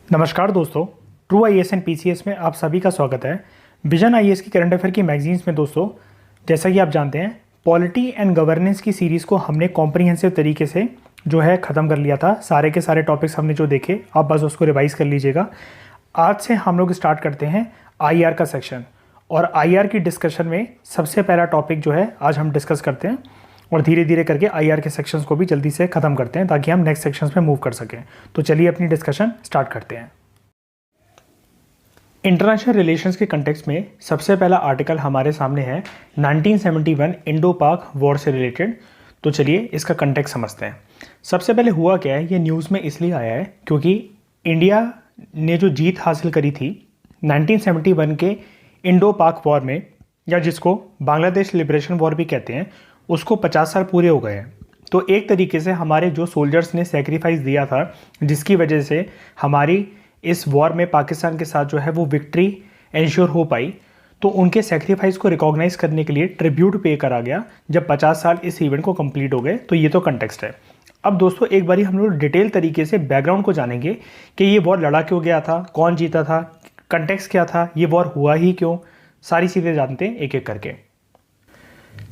नमस्कार दोस्तों, true IAS and PCS में आप सभी का स्वागत है। विजन आईएएस की करंट अफेयर की मैगजीन्स में दोस्तों, जैसा कि आप जानते हैं, पॉलिटी एंड गवर्नेंस की सीरीज़ को हमने कॉम्प्रिहेंसिव तरीके से जो है ख़त्म कर लिया था। सारे के सारे टॉपिक्स हमने जो देखे, आप बस उसको रिवाइज कर लीजिएगा। आज से हम लोग स्टार्ट करते हैं आईआर का सेक्शन, और आईआर की डिस्कशन में सबसे पहला टॉपिक जो है आज हम डिस्कस करते हैं, और धीरे धीरे करके आईआर के सेक्शंस को भी जल्दी से ख़त्म करते हैं ताकि हम नेक्स्ट सेक्शंस में मूव कर सकें। तो चलिए अपनी डिस्कशन स्टार्ट करते हैं। इंटरनेशनल रिलेशंस के कंटेक्स्ट में सबसे पहला आर्टिकल हमारे सामने है 1971 इंडो पाक वॉर से रिलेटेड। तो चलिए इसका कंटेक्स्ट समझते हैं। सबसे पहले हुआ क्या है, ये न्यूज़ में इसलिए आया है क्योंकि इंडिया ने जो जीत हासिल करी थी 1971 के इंडो पाक वॉर में, या जिसको बांग्लादेश लिबरेशन वॉर भी कहते हैं, उसको 50 साल पूरे हो गए हैं। तो एक तरीके से हमारे जो सोल्जर्स ने सेक्रीफाइस दिया था, जिसकी वजह से हमारी इस वॉर में पाकिस्तान के साथ जो है वो विक्ट्री एंश्योर हो पाई, तो उनके सेक्रीफाइस को रिकॉग्नाइज करने के लिए ट्रिब्यूट पे करा गया जब 50 साल इस इवेंट को कंप्लीट हो गए। तो ये तो कंटेक्स्ट है। अब दोस्तों एक बारी हम लोग डिटेल तरीके से बैकग्राउंड को जानेंगे कि ये वॉर लड़ा क्यों गया था, कौन जीता था, कंटेक्स्ट क्या था, ये वॉर हुआ ही क्यों, सारी चीज़ें जानते हैं एक एक करके।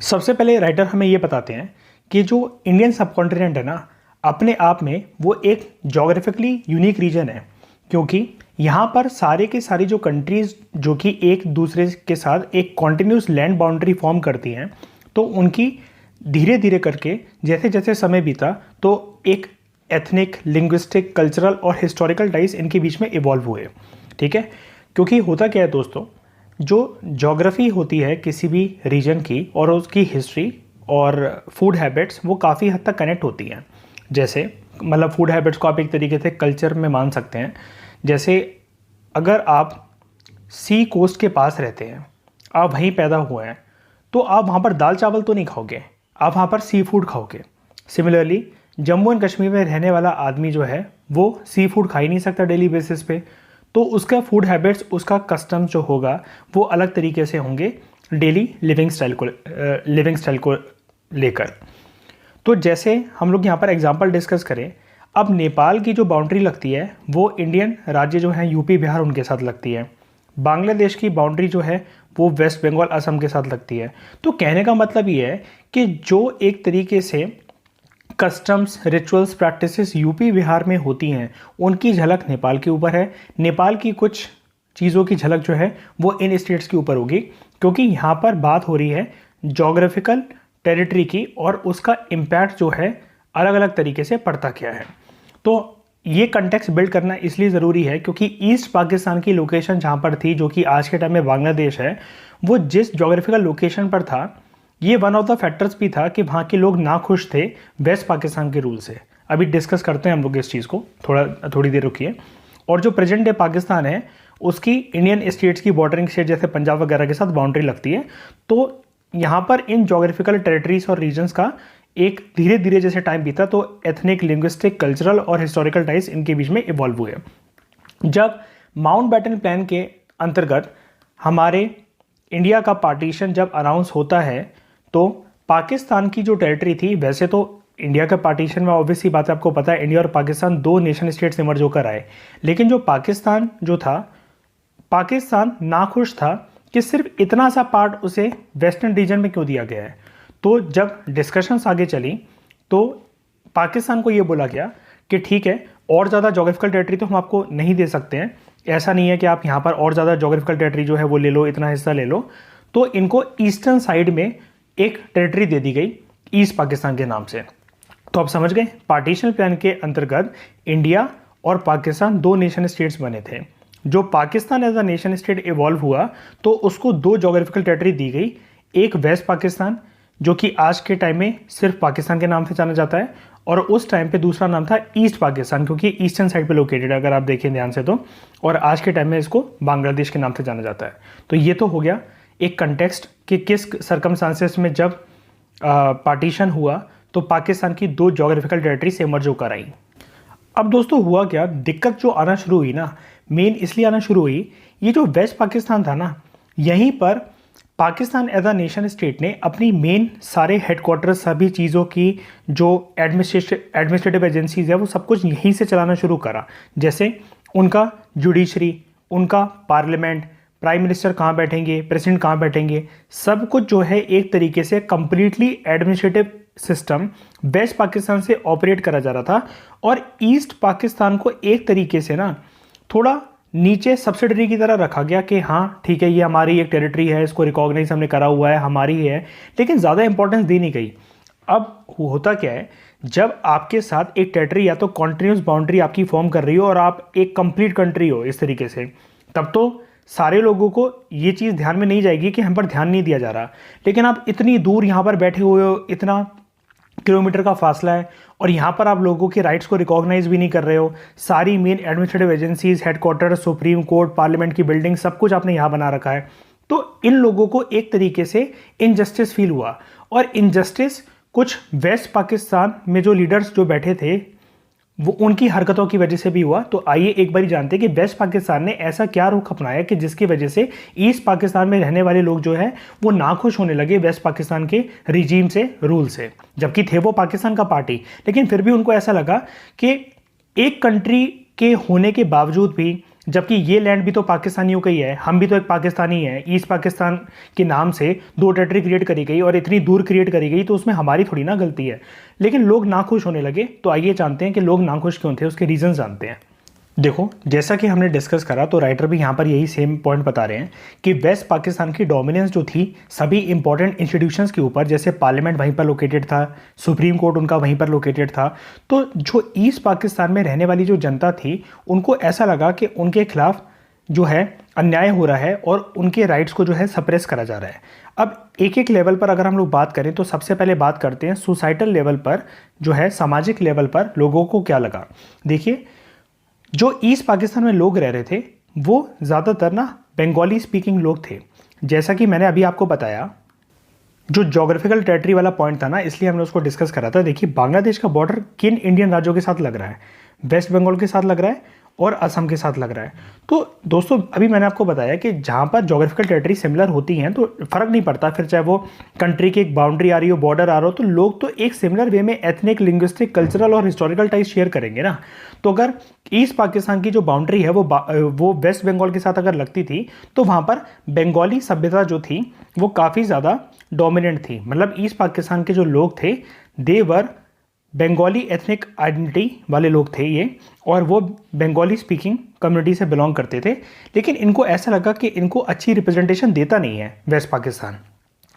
सबसे पहले राइटर हमें ये बताते हैं कि जो इंडियन सबकॉन्टिनेंट है ना, अपने आप में वो एक जोग्राफिकली यूनिक रीजन है, क्योंकि यहाँ पर सारे के सारी जो कंट्रीज़ जो कि एक दूसरे के साथ एक कॉन्टिन्यूस लैंड बाउंड्री फॉर्म करती हैं, तो उनकी धीरे धीरे करके जैसे जैसे समय बीता तो एक एथनिक, लिंग्विस्टिक, कल्चरल और हिस्टोरिकल टाइज इनके बीच में इवॉल्व हुए। ठीक है, क्योंकि होता क्या है दोस्तों, जो ज्योग्राफी होती है किसी भी रीजन की और उसकी हिस्ट्री और फूड हैबिट्स, वो काफ़ी हद तक कनेक्ट होती हैं। जैसे मतलब फूड हैबिट्स को आप एक तरीके से कल्चर में मान सकते हैं। जैसे अगर आप सी कोस्ट के पास रहते हैं, आप वहीं पैदा हुए हैं, तो आप वहाँ पर दाल चावल तो नहीं खाओगे, आप वहाँ पर सी फूड खाओगे। सिमिलरली जम्मू एंड कश्मीर में रहने वाला आदमी जो है वो सी फूड खा ही नहीं सकता डेली बेसिस पे, तो उसका फूड हैबिट्स, उसका कस्टम्स जो होगा वो अलग तरीके से होंगे डेली लिविंग स्टाइल को लेकर। तो जैसे हम लोग यहाँ पर एग्जांपल डिस्कस करें, अब नेपाल की जो बाउंड्री लगती है वो इंडियन राज्य जो है यूपी बिहार उनके साथ लगती है। बांग्लादेश की बाउंड्री जो है वो वेस्ट बंगाल असम के साथ लगती है। तो कहने का मतलब ये है कि जो एक तरीके से customs, rituals, practices UP Bihar में होती हैं, उनकी झलक नेपाल के ऊपर है। नेपाल की कुछ चीज़ों की झलक जो है वो इन स्टेट्स के ऊपर होगी, क्योंकि यहाँ पर बात हो रही है जोग्राफिकल टेरिटरी की, और उसका इम्पैक्ट जो है अलग अलग तरीके से पड़ता क्या है। तो ये कंटेक्स्ट बिल्ड करना इसलिए ज़रूरी है क्योंकि ईस्ट पाकिस्तान की लोकेशन जहाँ पर थी, जो कि आज के टाइम में बांग्लादेश है, वो जिस जोग्राफिकल लोकेशन पर था, ये वन ऑफ द फैक्टर्स भी था कि वहाँ के लोग नाखुश थे वेस्ट पाकिस्तान के रूल से। अभी डिस्कस करते हैं हम लोग इस चीज़ को, थोड़ी देर रुकिए। और जो प्रेजेंट डे पाकिस्तान है, उसकी इंडियन स्टेट्स की बॉर्डरिंग स्टेट जैसे पंजाब वगैरह के साथ बाउंड्री लगती है। तो यहाँ पर इन जोग्राफिकल टेरिटरीज और रीजन्स का एक धीरे धीरे जैसे टाइम बीता तो एथनिक, लिंग्विस्टिक, कल्चरल और हिस्टोरिकल टाइज इनके बीच में इवॉल्व हुए। जब माउंटबेटन प्लान के अंतर्गत हमारे इंडिया का पार्टीशन जब अनाउंस होता है, तो पाकिस्तान की जो टेरिटरी थी, वैसे तो इंडिया का पार्टीशन में ऑब्वियसली बात है, आपको पता है इंडिया और पाकिस्तान दो नेशन स्टेट्स इमर्ज होकर आए, लेकिन जो पाकिस्तान जो था, पाकिस्तान नाखुश था कि सिर्फ इतना सा पार्ट उसे वेस्टर्न रीजन में क्यों दिया गया है। तो जब डिस्कशंस आगे चली तो पाकिस्तान को ये बोला गया कि ठीक है, और ज़्यादा जोग्राफिकल टेरिटरी तो हम आपको नहीं दे सकते हैं, ऐसा नहीं है कि आप यहाँ पर और ज़्यादा जोग्राफिकल टेरिटरी जो है वो ले लो, इतना हिस्सा ले लो। तो इनको ईस्टर्न साइड में एक टेरिटरी दे दी गई ईस्ट पाकिस्तान के नाम से। तो आप समझ गए, पार्टीशन प्लान के अंतर्गत इंडिया और पाकिस्तान दो नेशन स्टेट्स बने थे। जो Pakistan as a nation state evolve हुआ तो उसको दो जोग्राफिकल टेरिटरी दी गई, एक वेस्ट पाकिस्तान जो कि आज के टाइम में सिर्फ पाकिस्तान के नाम से जाना जाता है, और उस टाइम पे दूसरा नाम था ईस्ट पाकिस्तान, क्योंकि ईस्टर्न साइड पे लोकेटेड है अगर आप देखें ध्यान से तो, और आज के टाइम में इसको बांग्लादेश के नाम से जाना जाता है। तो ये तो हो गया एक कंटेक्स्ट कि किस सर्कमस्टांसेस में जब पार्टीशन हुआ तो पाकिस्तान की दो जोग्राफिकल टेरिटरी से इमर्ज होकर आई। अब दोस्तों हुआ क्या, दिक्कत जो आना शुरू हुई ना, मेन इसलिए आना शुरू हुई, ये जो वेस्ट पाकिस्तान था ना, यहीं पर Pakistan as a nation state ने अपनी मेन सारे हेडक्वार्टर्स, सभी चीज़ों की जो एडमिनिस्ट्रेटिव एजेंसीज है वो सब कुछ यहीं से चलाना शुरू करा। जैसे उनका जुडिशरी, उनका पार्लियामेंट, प्राइम मिनिस्टर कहाँ बैठेंगे, प्रेसिडेंट कहाँ बैठेंगे, सब कुछ जो है एक तरीके से completely administrative system West Pakistan से ऑपरेट करा जा रहा था और ईस्ट पाकिस्तान को एक तरीके से ना थोड़ा नीचे सब्सिडरी की तरह रखा गया कि हाँ ठीक है, ये हमारी एक टेरिटरी है, इसको रिकॉग्नाइज हमने करा हुआ है, हमारी ही है, लेकिन ज़्यादा इंपॉर्टेंस दी नहीं गई। अब होता क्या है, जब आपके साथ एक टेरिटरी या तो कॉन्टिन्यूस बाउंड्री आपकी फॉर्म कर रही हो और आप एक कंप्लीट कंट्री हो इस तरीके से, तब तो सारे लोगों को ये चीज़ ध्यान में नहीं जाएगी कि हम पर ध्यान नहीं दिया जा रहा। लेकिन आप इतनी दूर यहाँ पर बैठे हुए हो, इतना किलोमीटर का फासला है और यहाँ पर आप लोगों के राइट्स को रिकॉग्नाइज भी नहीं कर रहे हो। सारी main administrative agencies, headquarter, supreme court, parliament की बिल्डिंग, सब कुछ आपने यहाँ बना रखा है। तो इन लोगों को एक तरीके से इनजस्टिस फील हुआ और इनजस्टिस कुछ वेस्ट पाकिस्तान में जो लीडर्स जो बैठे थे वो उनकी हरकतों की वजह से भी हुआ। तो आइए एक बार जानते हैं कि वेस्ट पाकिस्तान ने ऐसा क्या रुख अपनाया कि जिसकी वजह से ईस्ट पाकिस्तान में रहने वाले लोग जो है वो नाखुश होने लगे वेस्ट पाकिस्तान के रिजीम से, रूल से। जबकि थे वो पाकिस्तान का पार्टी, लेकिन फिर भी उनको ऐसा लगा कि एक कंट्री के होने के बावजूद भी, जबकि ये लैंड भी तो पाकिस्तानियों का ही है, हम भी तो एक पाकिस्तानी है, ईस्ट पाकिस्तान के नाम से दो टेरिटरी क्रिएट करी गई और इतनी दूर क्रिएट करी गई, तो उसमें हमारी थोड़ी ना गलती है। लेकिन लोग नाखुश होने लगे। तो आइए जानते हैं कि लोग नाखुश क्यों थे, उसके रीजन जानते हैं। देखो, जैसा कि हमने डिस्कस करा तो राइटर भी यहाँ पर यही सेम पॉइंट बता रहे हैं कि वेस्ट पाकिस्तान की डोमिनेंस जो थी सभी इंपॉर्टेंट इंस्टीट्यूशंस के ऊपर, जैसे पार्लियामेंट वहीं पर लोकेटेड था, सुप्रीम कोर्ट उनका वहीं पर लोकेटेड था। तो जो ईस्ट पाकिस्तान में रहने वाली जो जनता थी उनको ऐसा लगा कि उनके खिलाफ जो है अन्याय हो रहा है और उनके राइट्स को जो है सप्रेस करा जा रहा है। अब एक एक लेवल पर अगर हम लोग बात करें तो सबसे पहले बात करते हैं सोसाइटल लेवल पर, जो है सामाजिक लेवल पर लोगों को क्या लगा। देखिए, जो ईस्ट पाकिस्तान में लोग रह रहे थे वो ज़्यादातर ना बंगाली स्पीकिंग लोग थे। जैसा कि मैंने अभी आपको बताया, जो ज्योग्राफिकल टेरिटरी वाला पॉइंट था ना, इसलिए हमने उसको डिस्कस करा था। देखिए, बांग्लादेश का बॉर्डर किन इंडियन राज्यों के साथ लग रहा है? वेस्ट बंगाल के साथ लग रहा है और असम के साथ लग रहा है। तो दोस्तों, अभी मैंने आपको बताया कि जहाँ पर ज्योग्राफिकल टेरिटरी सिमिलर होती हैं तो फ़र्क नहीं पड़ता, फिर चाहे वो कंट्री की एक बाउंड्री आ रही हो, बॉर्डर आ रहा हो, तो लोग तो एक सिमिलर वे में एथनिक, लिंग्विस्टिक, कल्चरल और हिस्टोरिकल टाइज शेयर करेंगे ना। तो अगर ईस्ट पाकिस्तान की जो बाउंड्री है वो वेस्ट बंगाल के साथ अगर लगती थी तो वहाँ पर बंगाली सभ्यता जो थी वो काफ़ी ज़्यादा डोमिनेंट थी। मतलब ईस्ट पाकिस्तान के जो लोग थे देवर बंगाली एथनिक आइडेंटिटी वाले लोग थे ये, और वो बंगाली स्पीकिंग कम्युनिटी से बिलोंग करते थे। लेकिन इनको ऐसा लगा कि इनको अच्छी रिप्रेजेंटेशन देता नहीं है वेस्ट पाकिस्तान,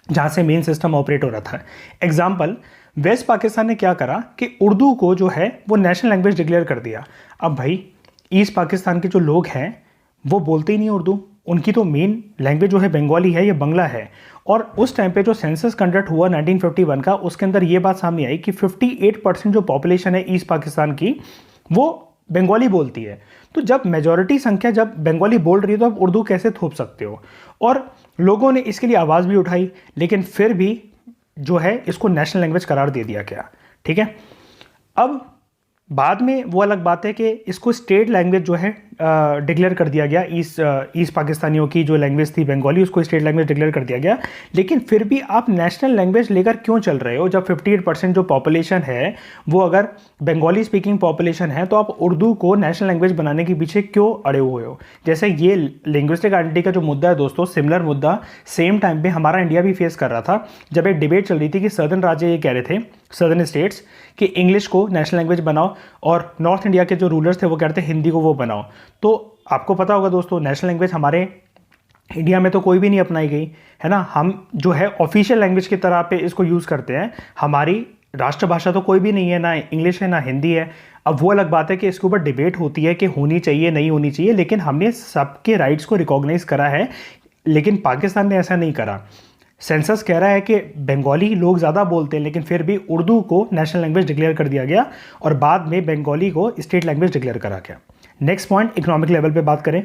जहाँ से मेन सिस्टम ऑपरेट हो रहा था। एग्जाम्पल, वेस्ट पाकिस्तान ने क्या करा कि उर्दू को जो है वो नेशनल लैंग्वेज डिक्लेयर कर दिया। अब भाई, ईस्ट पाकिस्तान के जो लोग हैं वो बोलते ही नहीं उर्दू, उनकी तो मेन लैंग्वेज जो है बंगाली है या बंगला है। और उस टाइम पे जो सेंसस कंडक्ट हुआ 1951 का, उसके अंदर ये बात सामने आई कि 58% जो पॉपुलेशन है ईस्ट पाकिस्तान की वो बंगाली बोलती है। तो जब मेजॉरिटी संख्या जब बंगाली बोल रही है तो आप उर्दू कैसे थोप सकते हो? और लोगों ने इसके लिए आवाज़ भी उठाई, लेकिन फिर भी जो है इसको नेशनल लैंग्वेज करार दे दिया गया। ठीक है, अब बाद में वो अलग बात है कि इसको स्टेट लैंग्वेज जो है डिक्लेयर कर दिया गया। ईस्ट पाकिस्तानियों की जो लैंग्वेज थी बंगाली, उसको स्टेट लैंग्वेज डिक्लेयर कर दिया गया। लेकिन फिर भी आप नेशनल लैंग्वेज लेकर क्यों चल रहे हो? जब 58% जो पॉपुलेशन है वो अगर बंगाली स्पीकिंग पॉपुलेशन है, तो आप उर्दू को नेशनल लैंग्वेज बनाने के पीछे क्यों अड़े हुए हो? जैसे ये लिंग्विस्टिक आइडेंटिटी का जो मुद्दा है दोस्तों, सिमिलर मुद्दा सेम टाइम पे हमारा इंडिया भी फेस कर रहा था, जब एक डिबेट चल रही थी कि सदर्न राज्य ये कह रहे थे, सदर्न स्टेट्स, कि इंग्लिश को नेशनल लैंग्वेज बनाओ, और नॉर्थ इंडिया के जो रूलर्स थे वो कहते हैं हिंदी को वो बनाओ। तो आपको पता होगा दोस्तों, नेशनल लैंग्वेज हमारे इंडिया में तो कोई भी नहीं अपनाई गई है ना। हम जो है ऑफिशियल लैंग्वेज की तरह पे इसको यूज़ करते हैं। हमारी राष्ट्रभाषा तो कोई भी नहीं है, ना इंग्लिश है ना हिंदी है। अब वो अलग बात है कि इसके ऊपर डिबेट होती है कि होनी चाहिए नहीं होनी चाहिए, लेकिन हमने सबके राइट्स को रिकॉग्नाइज करा है। लेकिन पाकिस्तान ने ऐसा नहीं करा। सेंसस कह रहा है कि बंगाली लोग ज़्यादा बोलते हैं, लेकिन फिर भी उर्दू को नेशनल लैंग्वेज डिक्लेयर कर दिया गया और बाद में बंगाली को स्टेट लैंग्वेज डिक्लेयर करा गया। नेक्स्ट पॉइंट, इकोनॉमिक लेवल पे बात करें।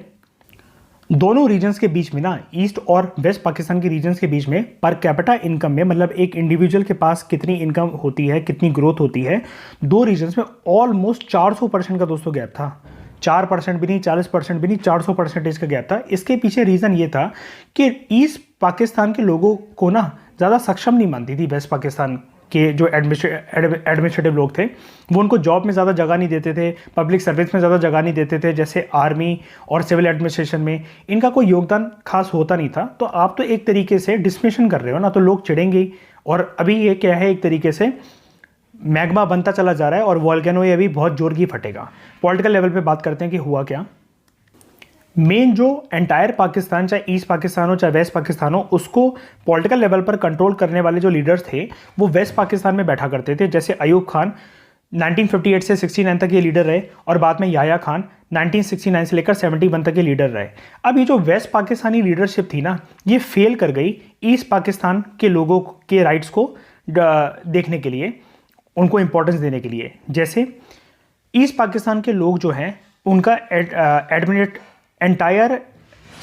दोनों रीजन्स के बीच में ना, ईस्ट और वेस्ट पाकिस्तान के रीजन्स के बीच में पर कैपिटा इनकम में, मतलब एक इंडिविजुअल के पास कितनी इनकम होती है, कितनी ग्रोथ होती है, दो रीजन्स में ऑलमोस्ट 400% का दोस्तों गैप था। 4% भी नहीं, 40% भी नहीं, 400% का गैप था। इसके पीछे रीज़न ये था कि ईस्ट पाकिस्तान के लोगों को ना ज़्यादा सक्षम नहीं मानती थी वेस्ट पाकिस्तान के जो एडमिनिस्ट्रेटिव लोग थे वो उनको जॉब में ज़्यादा जगह नहीं देते थे, पब्लिक सर्विस में ज़्यादा जगह नहीं देते थे, जैसे आर्मी और सिविल एडमिनिस्ट्रेशन में इनका कोई योगदान खास होता नहीं था। तो आप तो एक तरीके से डिसमिशन कर रहे हो ना, तो लोग चिढ़ेंगे ही। और अभी ये क्या है, एक तरीके से मैग्मा बनता चला जा रहा है और वॉल्केनो ये अभी बहुत जोर की फटेगा। पॉलिटिकल लेवल पे बात करते हैं कि हुआ क्या। मेन जो एंटायर पाकिस्तान, चाहे ईस्ट पाकिस्तान हो चाहे वेस्ट पाकिस्तान हो, उसको पॉलिटिकल लेवल पर कंट्रोल करने वाले जो लीडर्स थे वो वेस्ट पाकिस्तान में बैठा करते थे। जैसे अयूब खान 1958 से 69 तक ये लीडर रहे, और बाद में याह्या खान 1969 से लेकर 71 तक ये लीडर रहे। अब ये जो वेस्ट पाकिस्तानी लीडरशिप थी ना, ये फेल कर गई ईस्ट पाकिस्तान के लोगों के राइट्स को देखने के लिए, उनको इंपॉर्टेंस देने के लिए। जैसे ईस्ट पाकिस्तान के लोग जो हैं उनका एंटायर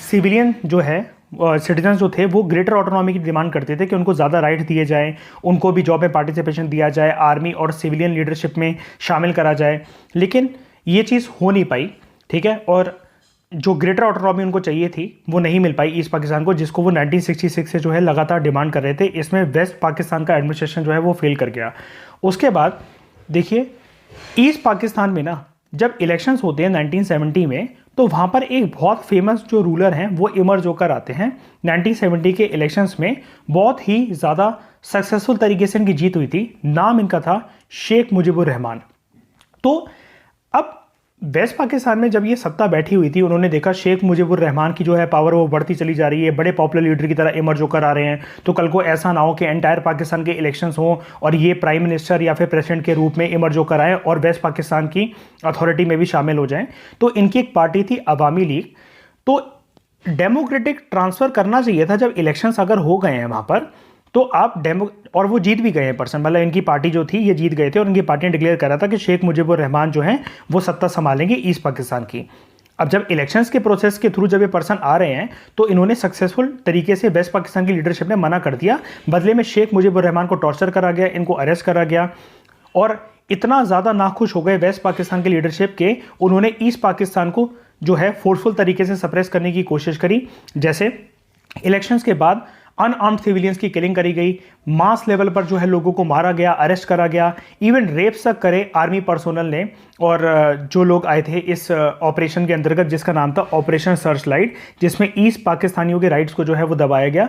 सिविलियन जो है सिटीजन जो थे वो ग्रेटर ऑटोनॉमी की डिमांड करते थे कि उनको ज़्यादा राइट दिए जाए, उनको भी जॉब में पार्टिसिपेशन दिया जाए, आर्मी और सिविलियन लीडरशिप में शामिल करा जाए। लेकिन ये चीज़ हो नहीं पाई, ठीक है। और जो ग्रेटर ऑटोनॉमी उनको चाहिए थी वो नहीं मिल पाई ईस्ट पाकिस्तान को, जिसको वो 1966 से जो है लगातार डिमांड कर रहे थे। इसमें वेस्ट पाकिस्तान का एडमिनिस्ट्रेशन जो है वो फेल कर गया। उसके बाद देखिए ईस्ट पाकिस्तान में ना जब इलेक्शंस होते हैं 1970 में, तो वहाँ पर एक बहुत फेमस जो रूलर हैं वो इमर्ज होकर आते हैं। 1970 के इलेक्शंस में बहुत ही ज़्यादा सक्सेसफुल तरीके से इनकी जीत हुई थी। नाम इनका था शेख मुजीबुर रहमान। तो अब वेस्ट पाकिस्तान में जब ये सत्ता बैठी हुई थी, उन्होंने देखा शेख मुजीबुर रहमान की जो है पावर वो बढ़ती चली जा रही है, बड़े पॉपुलर लीडर की तरह इमर्ज होकर आ रहे हैं। तो कल को ऐसा ना हो कि एंटायर पाकिस्तान के इलेक्शंस हों और ये प्राइम मिनिस्टर या फिर प्रेसिडेंट के रूप में इमर्ज होकर आए और वेस्ट पाकिस्तान की अथॉरिटी में भी शामिल हो जाएं। तो इनकी एक पार्टी थी अवामी लीग। तो डेमोक्रेटिक ट्रांसफ़र करना चाहिए था जब इलेक्शंस अगर हो गए हैं वहाँ पर, तो आप और वो जीत भी गए हैं पर्सन, मतलब इनकी पार्टी जो थी ये जीत गए थे और इनकी पार्टी ने डिक्लेयर करा था कि शेख मुजीबुर रहमान जो हैं वो सत्ता संभालेंगे ईस्ट पाकिस्तान की। अब जब इलेक्शंस के प्रोसेस के थ्रू जब ये पर्सन आ रहे हैं तो इन्होंने सक्सेसफुल तरीके से वेस्ट पाकिस्तान की लीडरशिप ने मना कर दिया। बदले में शेख मुजीबुर रहमान को टॉर्चर करा गया, इनको अरेस्ट करा गया, और इतना ज़्यादा नाखुश हो गए वेस्ट पाकिस्तान की लीडरशिप के उन्होंने ईस्ट पाकिस्तान को जो है फोर्सफुल तरीके से सप्रेस करने की कोशिश करी। जैसे इलेक्शंस के बाद अनआर्म्ड सिविलियंस की किलिंग करी गई, मास लेवल पर जो है लोगों को मारा गया, अरेस्ट करा गया, इवन रेप्स तक करे आर्मी पर्सोनल ने। और जो लोग आए थे इस ऑपरेशन के अंतर्गत जिसका नाम था ऑपरेशन सर्च लाइट, जिसमें ईस्ट पाकिस्तानियों के राइट्स को जो है वो दबाया गया।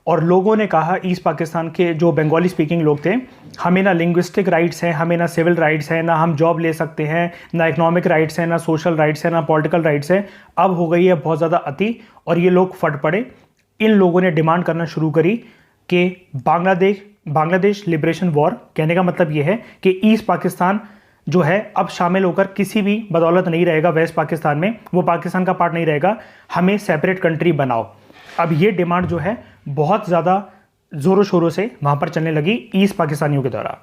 और लोगों ने कहा, ईस्ट पाकिस्तान के जो बंगाली स्पीकिंग लोग थे, हमें ना लिंग्विस्टिक राइट्स हैं, हमें ना सिविल राइट्स हैं, ना हम जॉब ले सकते हैं, ना इकोनॉमिक राइट्स हैं, ना सोशल राइट्स हैं, ना पॉलिटिकल राइट्स हैं। अब हो गई है बहुत ज़्यादा अति और ये लोग फट पड़े। इन लोगों ने डिमांड करना शुरू करी कि बांग्लादेश लिबरेशन वॉर, कहने का मतलब यह है कि ईस्ट पाकिस्तान जो है अब शामिल होकर किसी भी बदौलत नहीं रहेगा वेस्ट पाकिस्तान में, वो पाकिस्तान का पार्ट नहीं रहेगा, हमें सेपरेट कंट्री बनाओ। अब ये डिमांड जो है बहुत ज़्यादा ज़ोरों शोरों से वहाँ पर चलने लगी ईस्ट पाकिस्तानियों के द्वारा।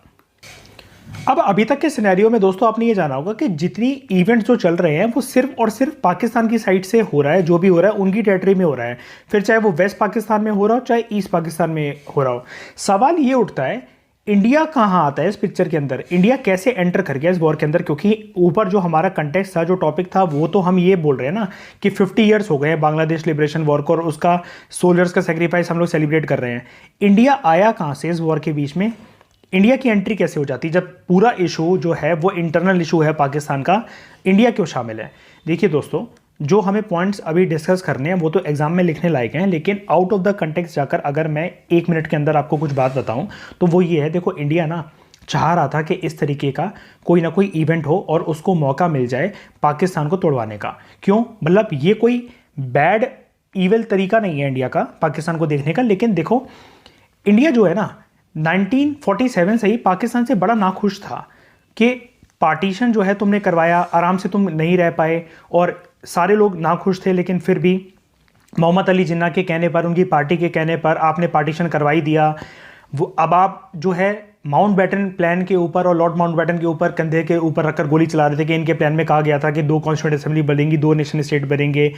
अब अभी तक के सिनेरियो में दोस्तों आपने ये जाना होगा कि जितनी इवेंट्स जो चल रहे हैं वो सिर्फ और सिर्फ पाकिस्तान की साइड से हो रहा है, जो भी हो रहा है उनकी टेरिटरी में हो रहा है, फिर चाहे वो वेस्ट पाकिस्तान में हो रहा हो चाहे ईस्ट पाकिस्तान में हो रहा हो। सवाल ये उठता है इंडिया कहाँ आता है इस पिक्चर के अंदर, इंडिया कैसे एंटर कर गया इस वॉर के अंदर? क्योंकि ऊपर जो हमारा कंटेक्स्ट था, जो टॉपिक था, वो तो हम ये बोल रहे हैं ना कि 50 ईयर्स हो गए हैं बांग्लादेश लिबरेशन वॉर को और उसका सोल्जर्स का सेक्रीफाइस हम लोग सेलिब्रेट कर रहे हैं। इंडिया आया कहाँ से इस वॉर के बीच में? इंडिया की एंट्री कैसे हो जाती जब पूरा इशू जो है वो इंटरनल इशू है पाकिस्तान का? इंडिया क्यों शामिल है? देखिए दोस्तों, जो हमें पॉइंट्स अभी डिस्कस करने हैं वो तो एग्जाम में लिखने लायक हैं, लेकिन आउट ऑफ द कंटेक्स्ट जाकर अगर मैं 1 मिनट के अंदर आपको कुछ बात बताऊं तो वो ये है, देखो इंडिया ना चाह रहा था कि इस तरीके का कोई ना कोई इवेंट हो और उसको मौका मिल जाए पाकिस्तान को तोड़वाने का। क्यों? मतलब ये कोई बैड ईविल तरीका नहीं है इंडिया का पाकिस्तान को देखने का, लेकिन देखो इंडिया जो है ना 1947 से ही पाकिस्तान से बड़ा नाखुश था कि पार्टीशन जो है तुमने करवाया, आराम से तुम नहीं रह पाए और सारे लोग नाखुश थे, लेकिन फिर भी मोहम्मद अली जिन्ना के कहने पर, उनकी पार्टी के कहने पर आपने पार्टीशन करवाई दिया। वो अब आप जो है माउंटबेटन प्लान के ऊपर और लॉर्ड माउंटबेटन के ऊपर कंधे के ऊपर रखकर गोली चला रहे थे कि इनके प्लान में कहा गया था कि 2 कॉन्स्टिट्यूएंट असेंबली बनेंगी, 2 नेशन स्टेट बनेंगे।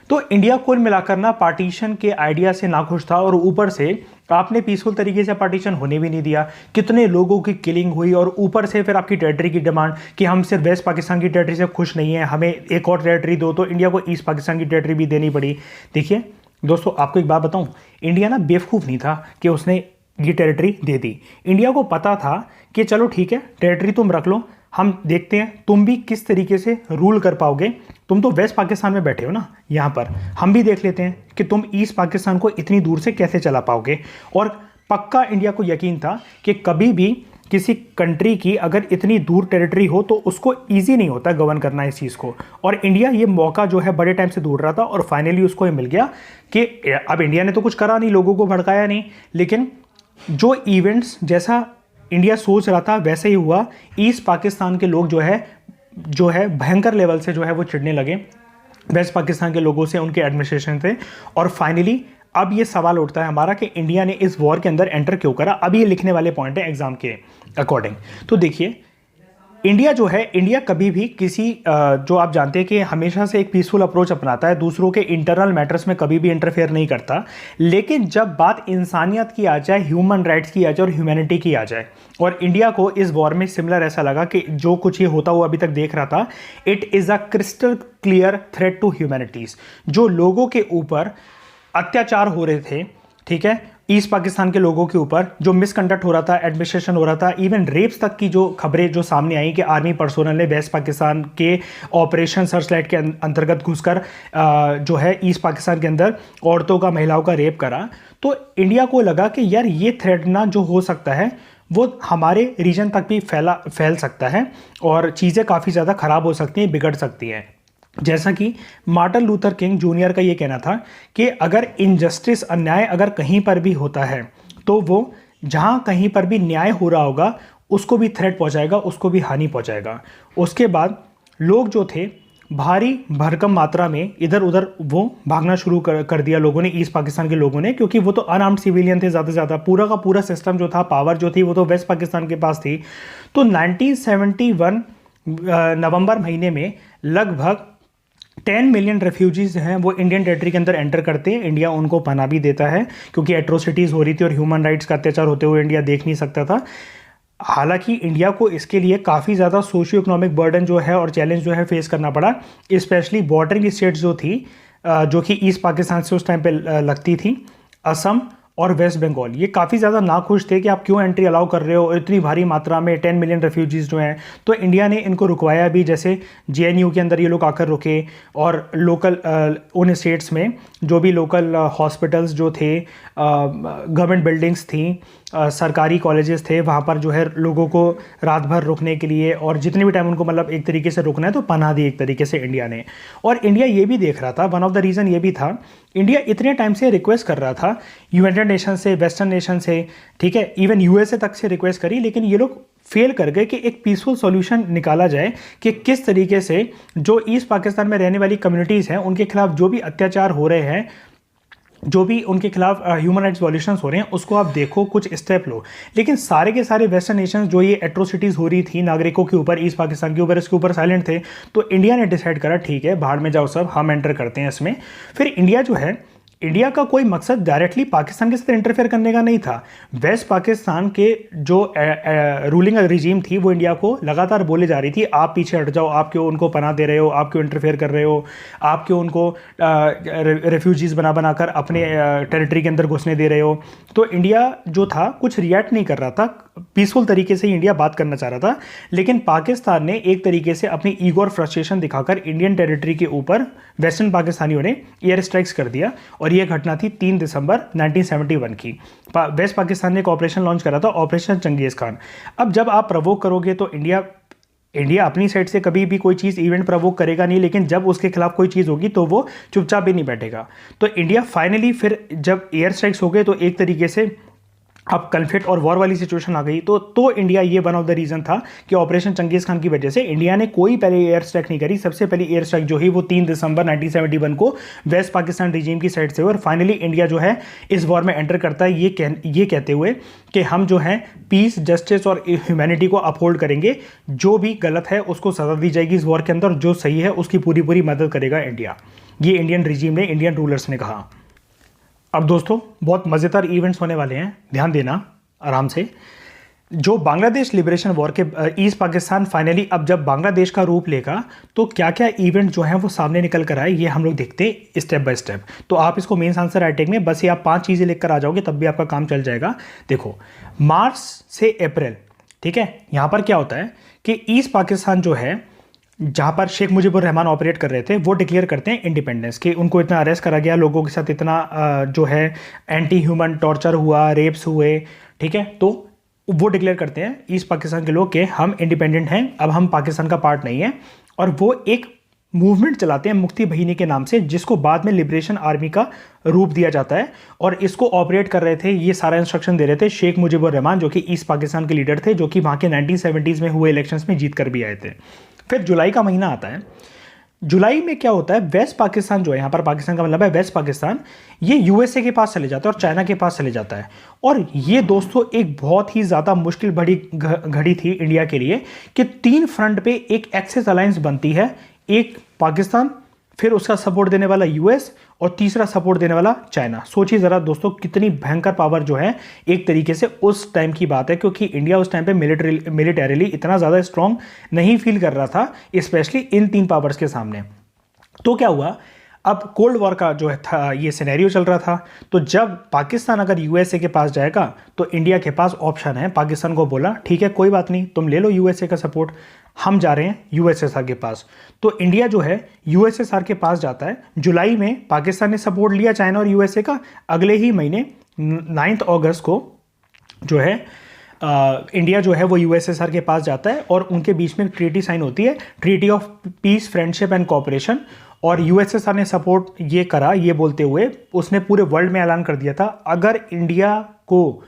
तो इंडिया कुल मिलाकर ना पार्टीशन के आइडिया से नाखुश था और ऊपर से आपने पीसफुल तरीके से पार्टीशन होने भी नहीं दिया। कितने लोगों की किलिंग हुई और ऊपर से फिर आपकी टेरिटरी की डिमांड कि हम सिर्फ वेस्ट पाकिस्तान की टेरिटरी से खुश नहीं हैं, हमें एक और टेरिटरी दो, तो इंडिया को ईस्ट पाकिस्तान की टेरिटरी भी देनी पड़ी। देखिए दोस्तों, आपको एक बात बताऊं, इंडिया ना बेवकूफ़ नहीं था कि उसने ये टेरिटरी दे दी। इंडिया को पता था कि चलो ठीक है, टेरिटरी तुम रख लो, हम देखते हैं तुम भी किस तरीके से रूल कर पाओगे। तुम तो वेस्ट पाकिस्तान में बैठे हो ना, यहाँ पर हम भी देख लेते हैं कि तुम ईस्ट पाकिस्तान को इतनी दूर से कैसे चला पाओगे। और पक्का इंडिया को यकीन था कि कभी भी किसी कंट्री की अगर इतनी दूर टेरिटरी हो तो उसको ईजी नहीं होता गवर्न करना इस चीज़ को। और इंडिया ये मौका जो है बड़े टाइम से ढूंढ रहा था और फाइनली उसको ये मिल गया कि अब इंडिया ने तो कुछ करा नहीं, लोगों को भड़काया नहीं, लेकिन जो इवेंट्स जैसा इंडिया सोच रहा था वैसे ही हुआ। ईस्ट पाकिस्तान के लोग जो है भयंकर लेवल से जो है वो चिढ़ने लगे वेस्ट पाकिस्तान के लोगों से, उनके एडमिनिस्ट्रेशन से। और फाइनली अब ये सवाल उठता है हमारा कि इंडिया ने इस वॉर के अंदर एंटर क्यों करा। अब ये लिखने वाले पॉइंट है एग्जाम के अकॉर्डिंग। तो देखिए, इंडिया जो है, इंडिया कभी भी किसी जो आप जानते हैं कि हमेशा से एक पीसफुल अप्रोच अपनाता है, दूसरों के इंटरनल मैटर्स में कभी भी इंटरफेयर नहीं करता। लेकिन जब बात इंसानियत की आ जाए, ह्यूमन राइट्स की आ जाए और ह्यूमैनिटी की आ जाए, और इंडिया को इस वॉर में सिमिलर ऐसा लगा कि जो कुछ ये होता हुआ अभी तक देख रहा था, it is a crystal clear threat to humanities. जो लोगों के ऊपर अत्याचार हो रहे थे, ठीक है, ईस्ट पाकिस्तान के लोगों के ऊपर जो मिसकंडक्ट हो रहा था, एडमिनिस्ट्रेशन हो रहा था, इवन रेप्स तक की जो खबरें जो सामने आई कि आर्मी पर्सोनल ने वेस्ट पाकिस्तान के ऑपरेशन सर्चलाइट के अंतर्गत घुसकर जो है ईस्ट पाकिस्तान के अंदर औरतों का, महिलाओं का रेप करा। तो इंडिया को लगा कि यार ये थ्रेट ना जो हो सकता है वो हमारे रीजन तक भी फैल सकता है और चीज़ें काफ़ी ज़्यादा ख़राब हो सकती हैं, बिगड़ सकती हैं। जैसा कि मार्टिन लूथर किंग जूनियर का ये कहना था कि अगर इनजस्टिस, अन्याय अगर कहीं पर भी होता है तो वो जहाँ कहीं पर भी न्याय हो रहा होगा उसको भी थ्रेट पहुँचाएगा, उसको भी हानि पहुँचाएगा। उसके बाद लोग जो थे भारी भरकम मात्रा में इधर उधर वो भागना शुरू कर दिया लोगों ने, ईस्ट पाकिस्तान के लोगों ने, क्योंकि वो तो अनआर्म्ड सिविलियन थे ज़्यादा से ज़्यादा। पूरा का पूरा सिस्टम जो था, पावर जो थी, वो तो वेस्ट पाकिस्तान के पास थी। तो 1971 नवंबर महीने में लगभग 10 मिलियन रेफ्यूजीज हैं वो इंडियन टेरिटरी के अंदर एंटर करते हैं। इंडिया उनको पनाह भी देता है क्योंकि एट्रोसिटीज़ हो रही थी और ह्यूमन राइट्स का अत्याचार होते हुए इंडिया देख नहीं सकता था। हालांकि इंडिया को इसके लिए काफ़ी ज़्यादा सोशियो इकोनॉमिक बर्डन जो है और चैलेंज जो है फेस करना पड़ा, स्पेशली बॉर्डरिंग स्टेट्स जो थी, जो कि ईस्ट पाकिस्तान से उस टाइम पे लगती थी, असम और वेस्ट बंगाल, ये काफ़ी ज़्यादा नाखुश थे कि आप क्यों एंट्री अलाउ कर रहे हो इतनी भारी मात्रा में, 10 मिलियन रेफ्यूजीज़ जो हैं। तो इंडिया ने इनको रुकवाया भी, जैसे जेएनयू के अंदर ये लोग आकर रुके और लोकल उन स्टेट्स में जो भी लोकल हॉस्पिटल्स जो थे, गवर्नमेंट बिल्डिंग्स थी, सरकारी कॉलेजेस थे, वहाँ पर जो है लोगों को रात भर रुकने के लिए और जितने भी टाइम उनको मतलब एक तरीके से रुकना है तो पनाह दी एक तरीके से इंडिया ने। और इंडिया ये भी देख रहा था, वन ऑफ द रीज़न ये भी था, इंडिया इतने टाइम से रिक्वेस्ट कर रहा था यूनाइटेड नेशन से, वेस्टर्न नेशन से, ठीक है, इवन यूएसए तक से रिक्वेस्ट करी, लेकिन ये लोग फेल कर गए कि एक पीसफुल सॉल्यूशन निकाला जाए कि किस तरीके से जो ईस्ट पाकिस्तान में रहने वाली कम्युनिटीज़ हैं उनके खिलाफ जो भी अत्याचार हो रहे हैं, जो भी उनके खिलाफ ह्यूमन राइट्स वॉल्यूशंस हो रहे हैं, उसको आप देखो, कुछ स्टेप लो। लेकिन सारे के सारे वेस्टर्न नेशंस जो ये एट्रोसिटीज़ हो रही थी नागरिकों के ऊपर, ईस्ट पाकिस्तान के ऊपर, इसके ऊपर साइलेंट थे। तो इंडिया ने डिसाइड करा ठीक है, बाहर में जाओ सब, हम एंटर करते हैं इसमें। फिर इंडिया जो है, इंडिया का कोई मकसद डायरेक्टली पाकिस्तान के साथ इंटरफेयर करने का नहीं था। वेस्ट पाकिस्तान के जो रूलिंग रिजीम थी वो इंडिया को लगातार बोले जा रही थी, आप पीछे हट जाओ, आप क्यों उनको पनाह दे रहे हो, आप क्यों इंटरफेयर कर रहे हो, आप क्यों उनको रेफ्यूजीज़ बनाकर अपने टेरिटरी के अंदर घुसने दे रहे हो। तो इंडिया जो था कुछ रिएक्ट नहीं कर रहा था, पीसफुल तरीके से इंडिया बात करना चाह रहा था। लेकिन पाकिस्तान ने एक तरीके से अपनी ईगो और फ्रस्ट्रेशन दिखाकर इंडियन टेरिटरी के ऊपर वेस्टर्न पाकिस्तानियों ने एयर स्ट्राइक्स कर दिया। और यह घटना थी 3 दिसंबर 1971 की। वेस्ट पाकिस्तान ने एक ऑपरेशन लॉन्च करा था, ऑपरेशन चंगेज़ खान। अब जब आप प्रवोक करोगे तो इंडिया अपनी साइड से कभी भी कोई चीज़ इवेंट प्रवोक करेगा नहीं, लेकिन जब उसके खिलाफ कोई चीज़ होगी तो वो चुपचाप भी नहीं बैठेगा। तो इंडिया फाइनली फिर जब एयर स्ट्राइक्स हो गए तो एक तरीके से अब कन्फ्लिक्ट और वॉर वाली सिचुएशन आ गई। तो इंडिया, ये वन ऑफ द रीज़न था कि ऑपरेशन चंगेज़ खान की वजह से इंडिया ने कोई पहले एयर स्ट्राइक नहीं करी। सबसे पहली एयर स्ट्राइक जो ही वो 3 दिसंबर 1971 को वेस्ट पाकिस्तान रिजीम की साइड से हुई। और फाइनली इंडिया जो है इस वॉर में एंटर करता है ये कहते हुए कि हम जो है पीस, जस्टिस और ह्यूमैनिटी को अपहोल्ड करेंगे, जो भी गलत है उसको सजा दी जाएगी इस वॉर के अंदर, जो सही है उसकी पूरी पूरी मदद करेगा इंडिया। ये इंडियन रिजीम ने, इंडियन रूलर्स ने कहा। अब दोस्तों बहुत मज़ेदार इवेंट्स होने वाले हैं, ध्यान देना आराम से। जो बांग्लादेश लिबरेशन वॉर के ईस्ट पाकिस्तान फाइनली अब जब बांग्लादेश का रूप लेगा तो क्या क्या इवेंट जो है वो सामने निकल कर आए, ये हम लोग देखते हैं स्टेप बाय स्टेप। तो आप इसको मेंस आंसर राइटिंग में बस ये आप 5 चीज़ें लिख कर आ जाओगे तब भी आपका काम चल जाएगा। देखो, मार्च से अप्रैल, ठीक है, यहाँ पर क्या होता है कि ईस्ट पाकिस्तान जो है जहाँ पर शेख मुजीबुर रहमान ऑपरेट कर रहे थे वो डिक्लेयर करते हैं इंडिपेंडेंस, कि उनको इतना अरेस्ट करा गया, लोगों के साथ इतना जो है एंटी ह्यूमन टॉर्चर हुआ, रेप्स हुए, ठीक है। तो वो डिक्लेयर करते हैं ईस्ट पाकिस्तान के लोग कि हम इंडिपेंडेंट हैं, अब हम पाकिस्तान का पार्ट नहीं है। और वो एक मूवमेंट चलाते हैं मुक्ति बहिनी के नाम से, जिसको बाद में लिबरेशन आर्मी का रूप दिया जाता है। और इसको ऑपरेट कर रहे थे, ये सारा इंस्ट्रक्शन दे रहे थे शेख मुजीबुर रहमान, जो कि ईस्ट पाकिस्तान के लीडर थे, जो कि वहाँ के 1970s में हुए इलेक्शंस में जीत कर भी आए थे। फिर जुलाई का महीना आता है। जुलाई में क्या होता है, वेस्ट पाकिस्तान जो है, यहाँ पर पाकिस्तान का मतलब है वेस्ट पाकिस्तान, ये यूएसए के पास चले जाता है और चाइना के पास चले जाता है। और ये दोस्तों एक बहुत ही ज़्यादा मुश्किल बड़ी घड़ी थी इंडिया के लिए कि 3 फ्रंट पे एक एक्सिस अलायंस बनती है, एक पाकिस्तान, फिर उसका सपोर्ट देने वाला यूएस और तीसरा सपोर्ट देने वाला चाइना। सोचिए ज़रा दोस्तों कितनी भयंकर पावर जो है एक तरीके से उस टाइम की बात है, क्योंकि इंडिया उस टाइम पे मिलिटरीली इतना ज़्यादा स्ट्रॉन्ग नहीं फील कर रहा था, स्पेशली इन 3 पावर्स के सामने। तो क्या हुआ, अब कोल्ड वॉर का जो है था ये सिनेरियो चल रहा था। तो जब पाकिस्तान अगर यूएसए के पास जाएगा तो इंडिया के पास ऑप्शन है। पाकिस्तान को बोला ठीक है कोई बात नहीं, तुम ले लो यूएसए का सपोर्ट, हम जा रहे हैं यूएसएसआर के पास। तो इंडिया जो है यूएसएसआर के पास जाता है। जुलाई में पाकिस्तान ने सपोर्ट लिया चाइना और यूएसए का। अगले ही महीने 9 अगस्त को जो है इंडिया जो है वो यूएसएसआर के पास जाता है और उनके बीच में ट्रीटी साइन होती है, treaty of peace, friendship and cooperation. और यूएसएसआर ने सपोर्ट ये करा, ये बोलते हुए उसने पूरे वर्ल्ड में ऐलान कर दिया था, अगर इंडिया को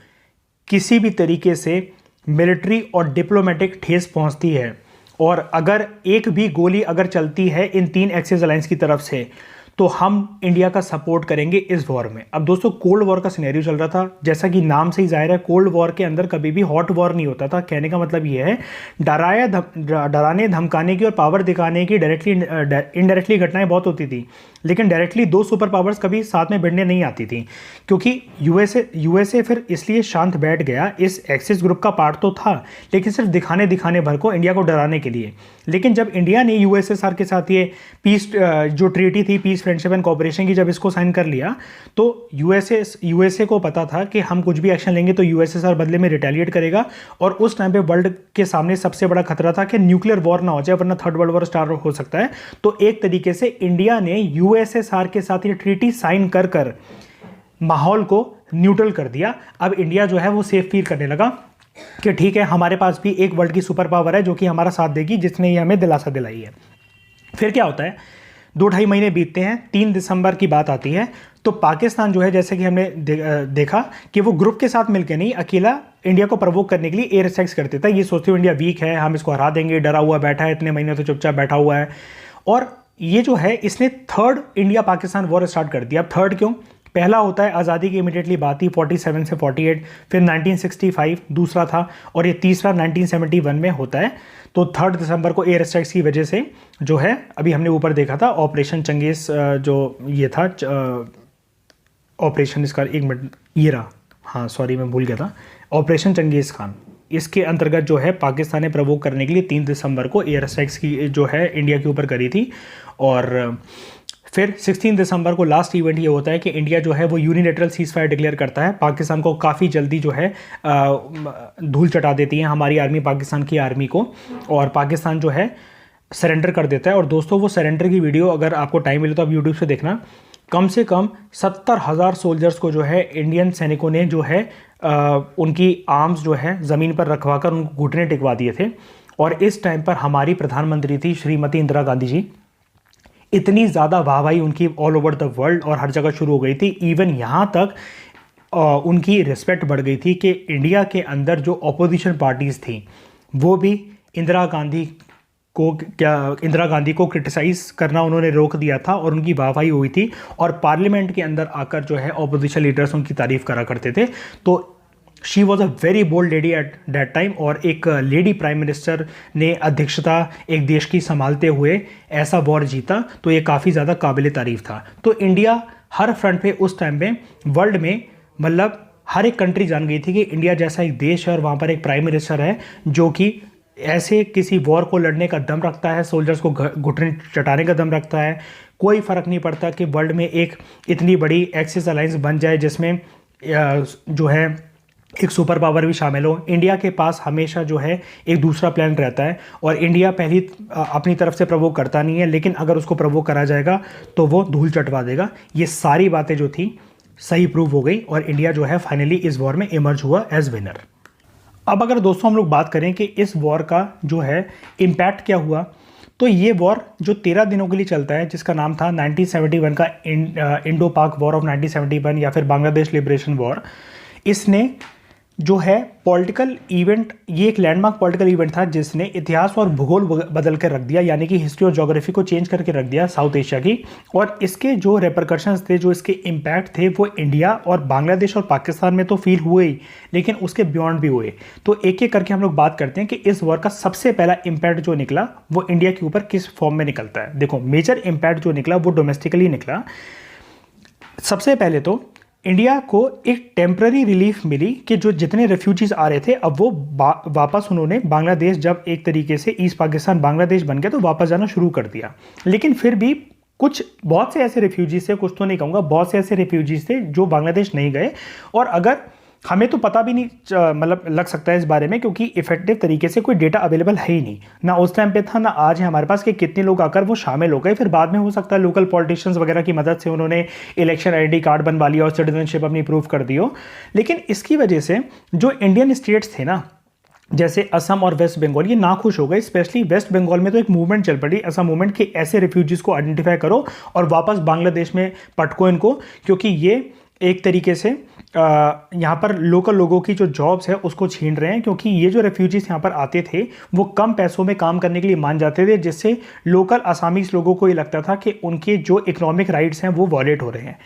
किसी भी तरीके से मिलिट्री और डिप्लोमेटिक ठेस पहुंचती है और अगर एक भी गोली अगर चलती है इन 3 एक्सिस अलायंस की तरफ से, तो हम इंडिया का सपोर्ट करेंगे इस वॉर में। अब दोस्तों कोल्ड वॉर का सिनेरियो चल रहा था, जैसा कि नाम से ही जाहिर है कोल्ड वॉर के अंदर कभी भी हॉट वॉर नहीं होता था। कहने का मतलब ये है डराने धमकाने की और पावर दिखाने की डायरेक्टली इनडायरेक्टली घटनाएं बहुत होती थी, लेकिन डायरेक्टली 2 सुपर पावर्स कभी साथ में भिड़ने नहीं आती थी, क्योंकि यूएसए फिर इसलिए शांत बैठ गया। इस एक्सिस ग्रुप का पार्ट तो था, लेकिन सिर्फ दिखाने भर को, इंडिया को डराने के लिए। लेकिन जब इंडिया ने यूएसएसआर के साथ ये पीस जो ट्रीटी थी, पीस फ्रेंडशिप एंड कोऑपरेशन की, जब इसको साइन कर लिया, तो यूएसए को पता था कि हम कुछ भी एक्शन लेंगे तो यूएसएसआर बदले में रिटेलिएट करेगा। और उस टाइम पे वर्ल्ड के सामने सबसे बड़ा खतरा था कि न्यूक्लियर वॉर ना हो जाए, वरना थर्ड वर्ल्ड वॉर स्टार्ट हो सकता है। तो एक तरीके से इंडिया ने यूएसएसआर के साथ ये ट्रीटी साइन कर माहौल को न्यूट्रल कर दिया। अब इंडिया जो है वो सेफ फील करने लगा कि ठीक है हमारे पास भी एक वर्ल्ड की सुपर पावर है जो कि हमारा साथ देगी, जिसने ये हमें दिलासा दिलाई है। फिर क्या होता है, 2-2.5 महीने बीतते हैं, 3 दिसंबर की बात आती है। तो पाकिस्तान जो है, जैसे कि हमने देखा कि वो ग्रुप के साथ मिलकर नहीं, अकेला इंडिया को प्रवोक करने के लिए एयर स्ट्राइक्स करते था। ये सोचते हुए इंडिया वीक है, हम इसको हरा देंगे, डरा हुआ बैठा है, इतने महीने तो चुपचाप बैठा हुआ है। और ये जो है इसने 3rd India Pakistan war start कर दिया। अब 3rd क्यों? पहला होता है आज़ादी की इमीडिएटली बात ही 47 से 48, फिर 1965 दूसरा था, और ये तीसरा 1971 में होता है। तो 3 दिसंबर को एयर स्ट्राइक्स की वजह से जो है, अभी हमने ऊपर देखा था ऑपरेशन चंगेज, जो ये था ऑपरेशन, इसका 1 मिनट ये रहा, हाँ सॉरी मैं भूल गया था, ऑपरेशन चंगेज खान। इसके अंतर्गत जो है पाकिस्तान ने प्रवोक करने के लिए 3 दिसंबर को एयर स्ट्राइक्स की जो है इंडिया के ऊपर करी थी। और फिर 16 दिसंबर को लास्ट इवेंट ये होता है कि इंडिया जो है वो यूनिलेटरल सीज फायर डिक्लेयर करता है। पाकिस्तान को काफ़ी जल्दी जो है धूल चटा देती है हमारी आर्मी पाकिस्तान की आर्मी को, और पाकिस्तान जो है सरेंडर कर देता है। और दोस्तों वो सरेंडर की वीडियो अगर आपको टाइम मिले तो आप यूट्यूब से देखना। कम से कम 70,000 सोल्जर्स को जो है इंडियन सैनिकों ने जो है उनकी आर्म्स जो है ज़मीन पर रखवा कर उनको घुटने टिकवा दिए थे। और इस टाइम पर हमारी प्रधानमंत्री थी श्रीमती इंदिरा गांधी जी। इतनी ज़्यादा वाहवाही उनकी ऑल ओवर द वर्ल्ड और हर जगह शुरू हो गई थी। इवन यहाँ तक उनकी रिस्पेक्ट बढ़ गई थी कि इंडिया के अंदर जो अपोजिशन पार्टीज़ थी वो भी इंदिरा गांधी को क्रिटिसाइज़ करना उन्होंने रोक दिया था, और उनकी वाहवाही हुई थी। और पार्लियामेंट के अंदर आकर जो है अपोजिशन लीडर्स उनकी तारीफ़ करा करते थे। तो she was a very bold lady at that time, और एक लेडी प्राइम मिनिस्टर ने अध्यक्षता एक देश की संभालते हुए ऐसा वॉर जीता, तो ये काफ़ी ज़्यादा काबिल तारीफ़ था। तो इंडिया हर फ्रंट पे उस टाइम पे वर्ल्ड में मतलब हर एक कंट्री जान गई थी कि इंडिया जैसा एक देश है और वहाँ पर एक प्राइम मिनिस्टर है जो कि ऐसे किसी वॉर को लड़ने का दम रखता है, सोल्जर्स को घुटने चटाने का दम रखता है। कोई फ़र्क नहीं पड़ता कि वर्ल्ड में एक इतनी बड़ी एक्सिस अलायंस बन जाए जिसमें जो है एक सुपर पावर भी शामिल हो, इंडिया के पास हमेशा जो है एक दूसरा प्लान रहता है और इंडिया पहली अपनी तरफ से प्रवोक करता नहीं है, लेकिन अगर उसको प्रवोक करा जाएगा तो वो धूल चटवा देगा। ये सारी बातें जो थी सही प्रूव हो गई और इंडिया जो है फाइनली इस वॉर में इमर्ज हुआ एज विनर। अब अगर दोस्तों हम लोग बात करें कि इस वॉर का जो है इम्पैक्ट क्या हुआ, तो ये वॉर जो 13 दिनों के लिए चलता है, जिसका नाम था 1971 का इंडो पाक वॉर ऑफ 1971 या फिर बांग्लादेश लिबरेशन वॉर, इसने जो है पॉलिटिकल इवेंट, ये एक लैंडमार्क पॉलिटिकल इवेंट था जिसने इतिहास और भूगोल बदल कर रख दिया, यानी कि हिस्ट्री और ज्योग्राफी को चेंज करके रख दिया साउथ एशिया की। और इसके जो रेपरकशंस थे, जो इसके इम्पैक्ट थे, वो इंडिया और बांग्लादेश और पाकिस्तान में तो फील हुए ही, लेकिन उसके बियॉन्ड भी हुए। तो एक एक करके हम लोग बात करते हैं कि इस वॉर का सबसे पहला इम्पैक्ट जो निकला वो इंडिया के ऊपर किस फॉर्म में निकलता है। देखो, मेजर इम्पैक्ट जो निकला वो डोमेस्टिकली निकला। सबसे पहले तो इंडिया को एक टेम्पररी रिलीफ मिली कि जो जितने रेफ्यूजीज आ रहे थे अब वो वापस उन्होंने बांग्लादेश, जब एक तरीके से ईस्ट पाकिस्तान बांग्लादेश बन गया तो वापस जाना शुरू कर दिया। लेकिन फिर भी बहुत से ऐसे रेफ्यूजीज थे, कुछ तो नहीं कहूँगा, बहुत से ऐसे रेफ्यूजीज थे जो बांग्लादेश नहीं गए। और अगर हमें तो पता भी नहीं मतलब लग सकता है इस बारे में, क्योंकि इफेक्टिव तरीके से कोई डेटा अवेलेबल है ही नहीं, ना उस टाइम पे था ना आज है हमारे पास, कि कितने लोग आकर वो शामिल हो गए। फिर बाद में हो सकता है लोकल पॉलिटिशियंस वगैरह की मदद से उन्होंने इलेक्शन आईडी कार्ड बनवा लिया और सिटीजनशिप अपनी प्रूव कर दी हो। लेकिन इसकी वजह से जो इंडियन स्टेट्स थे ना, जैसे असम और वेस्ट बंगाल, ये नाखुश हो गए। स्पेशली वेस्ट बंगाल में तो एक मूवमेंट चल पड़ी, असम मूवमेंट, कि ऐसे रिफ्यूजीज को आइडेंटिफाई करो और वापस बांग्लादेश में पटको इनको, क्योंकि ये एक तरीके से यहाँ पर लोकल लोगों की जो जॉब्स है उसको छीन रहे हैं। क्योंकि ये जो रेफ्यूजीज यहाँ पर आते थे वो कम पैसों में काम करने के लिए मान जाते थे, जिससे लोकल असमीज लोगों को ये लगता था कि उनके जो इकोनॉमिक राइट्स हैं वो वॉयलेट हो रहे हैं।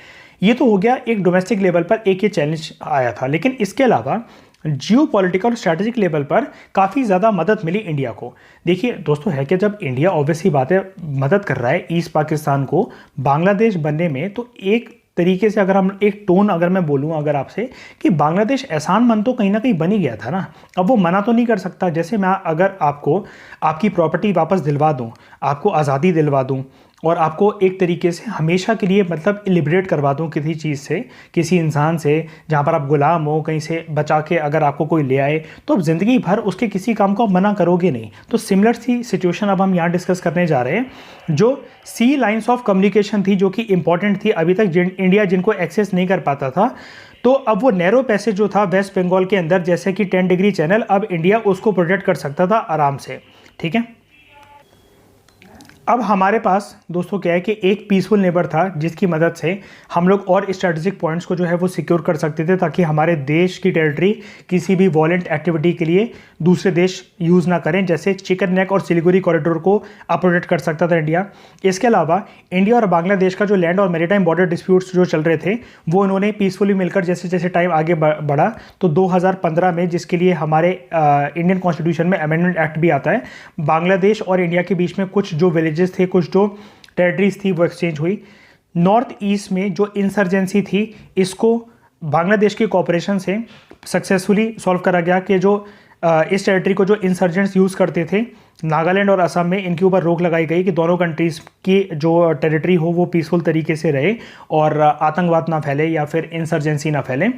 ये तो हो गया एक डोमेस्टिक लेवल पर एक ये चैलेंज आया था। लेकिन इसके अलावा जियो पॉलिटिकल और स्ट्रैटेजिक लेवल पर काफ़ी ज़्यादा मदद मिली इंडिया को। देखिए दोस्तों, है कि जब इंडिया ऑब्वियसली बात है मदद कर रहा है ईस्ट पाकिस्तान को बांग्लादेश बनने में, तो एक तरीके से अगर हम एक टोन अगर मैं बोलूँ अगर आपसे, कि बांग्लादेश एहसान मंद तो कहीं ना कहीं बन ही गया था ना। अब वो मना तो नहीं कर सकता। जैसे मैं अगर आपको आपकी प्रॉपर्टी वापस दिलवा दूँ, आपको आज़ादी दिलवा दूँ और आपको एक तरीके से हमेशा के लिए मतलब लिबरेट करवा दूँ किसी चीज़ से, किसी इंसान से जहाँ पर आप गुलाम हो, कहीं से बचा के अगर आपको कोई ले आए, तो अब ज़िंदगी भर उसके किसी काम को आप मना करोगे नहीं। तो सिमिलर सी सिचुएशन अब हम यहाँ डिस्कस करने जा रहे हैं। जो सी लाइन्स ऑफ कम्युनिकेशन थी जो कि इंपॉर्टेंट थी, अभी तक इंडिया जिनको एक्सेस नहीं कर पाता था, तो अब वो नैरो पैसेज जो था वेस्ट बंगाल के अंदर, जैसे कि 10 डिग्री चैनल, अब इंडिया उसको प्रोटेक्ट कर सकता था आराम से। ठीक है, अब हमारे पास दोस्तों क्या है कि एक पीसफुल नेबर था जिसकी मदद से हम लोग और स्ट्रेटेजिक पॉइंट्स को जो है वो सिक्योर कर सकते थे, ताकि हमारे देश की टेरिटरी किसी भी वॉलेंट एक्टिविटी के लिए दूसरे देश यूज़ ना करें। जैसे चिकन नेक और सिलीगुड़ी कॉरिडोर को प्रोटेक्ट कर सकता था इंडिया। इसके अलावा इंडिया और बांग्लादेश का जो लैंड और मैरीटाइम बॉर्डर डिस्प्यूट्स जो चल रहे थे वो इन्होंने पीसफुली मिलकर, जैसे जैसे टाइम आगे बढ़ा, तो 2015 में, जिसके लिए हमारे इंडियन कॉन्स्टिट्यूशन में अमेंडमेंट एक्ट भी आता है, बांग्लादेश और इंडिया के बीच में कुछ जो विलेजेस थे, कुछ जो टेरिटरीज थी वो एक्सचेंज हुई। नॉर्थ ईस्ट में जो इंसर्जेंसी थी इसको बांग्लादेश की कोऑपरेशन से सक्सेसफुली सॉल्व करा गया, कि जो इस टेरिटरी को जो इंसर्जेंट्स यूज़ करते थे नागालैंड और असम में, इनके ऊपर रोक लगाई गई कि दोनों कंट्रीज़ की जो टेरिटरी हो वो पीसफुल तरीके से रहे और आतंकवाद ना फैले या फिर इंसर्जेंसी ना फैले।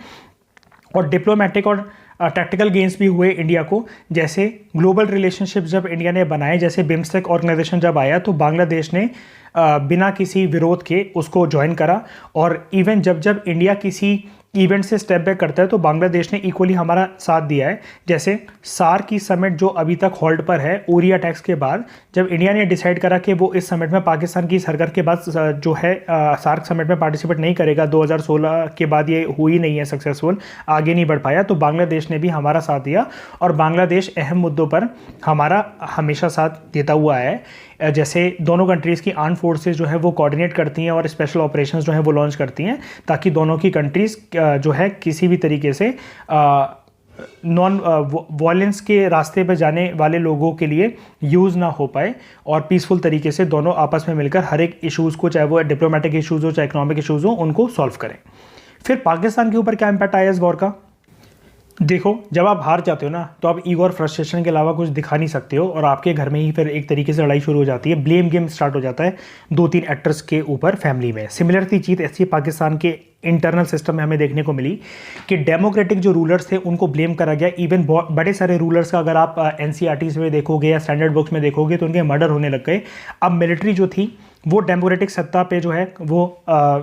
और डिप्लोमेटिक और टैक्टिकल गेंस भी हुए इंडिया को, जैसे ग्लोबल रिलेशनशिप जब इंडिया ने बनाए, जैसे बिम्स्टेक ऑर्गेनाइजेशन जब आया तो बांग्लादेश ने बिना किसी विरोध के उसको ज्वाइन करा। और इवन जब जब इंडिया किसी इवेंट से स्टेप बैक करता है तो बांग्लादेश ने इक्वली हमारा साथ दिया है। जैसे सार्क की समिट जो अभी तक होल्ड पर है उरी अटैक्स के बाद, जब इंडिया ने डिसाइड करा कि वो इस समिट में पाकिस्तान की हरकत के बाद जो है सार्क समिट में पार्टिसिपेट नहीं करेगा, 2016 के बाद ये हुई नहीं है सक्सेसफुल, आगे नहीं बढ़ पाया, तो बांग्लादेश ने भी हमारा साथ दिया। और बांग्लादेश अहम मुद्दों पर हमारा हमेशा साथ देता हुआ है। जैसे दोनों कंट्रीज़ की आर्म फोर्सेस जो है वो कोऑर्डिनेट करती हैं और स्पेशल ऑपरेशंस जो है वो लॉन्च करती हैं, ताकि दोनों की कंट्रीज़ जो है किसी भी तरीके से नॉन वॉयलेंस के रास्ते पर जाने वाले लोगों के लिए यूज़ ना हो पाए और पीसफुल तरीके से दोनों आपस में मिलकर हर एक इश्यूज़ को, चाहे वो डिप्लोमेटिक इश्यूज़ हो चाहे इकोनॉमिक इश्यूज़ हो, उनको सॉल्व करें। फिर पाकिस्तान के ऊपर क्या इम्पैक्ट आया इस वॉर का? देखो, जब आप हार जाते हो ना तो आप ईगो और फ्रस्ट्रेशन के अलावा कुछ दिखा नहीं सकते हो, और आपके घर में ही फिर एक तरीके से लड़ाई शुरू हो जाती है, ब्लेम गेम स्टार्ट हो जाता है 2-3 एक्टर्स के ऊपर फैमिली में। सिमिलर सी चीज़ ऐसी पाकिस्तान के इंटरनल सिस्टम में हमें देखने को मिली कि डेमोक्रेटिक जो रूलर्स थे उनको ब्लेम करा गया। इवन बड़े सारे रूलर्स का अगर आप एनसीईआरटी में देखोगे या स्टैंडर्ड बुक्स में देखोगे तो उनके मर्डर होने लग गए। अब मिलिट्री जो थी वो डेमोक्रेटिक सत्ता पे जो है वो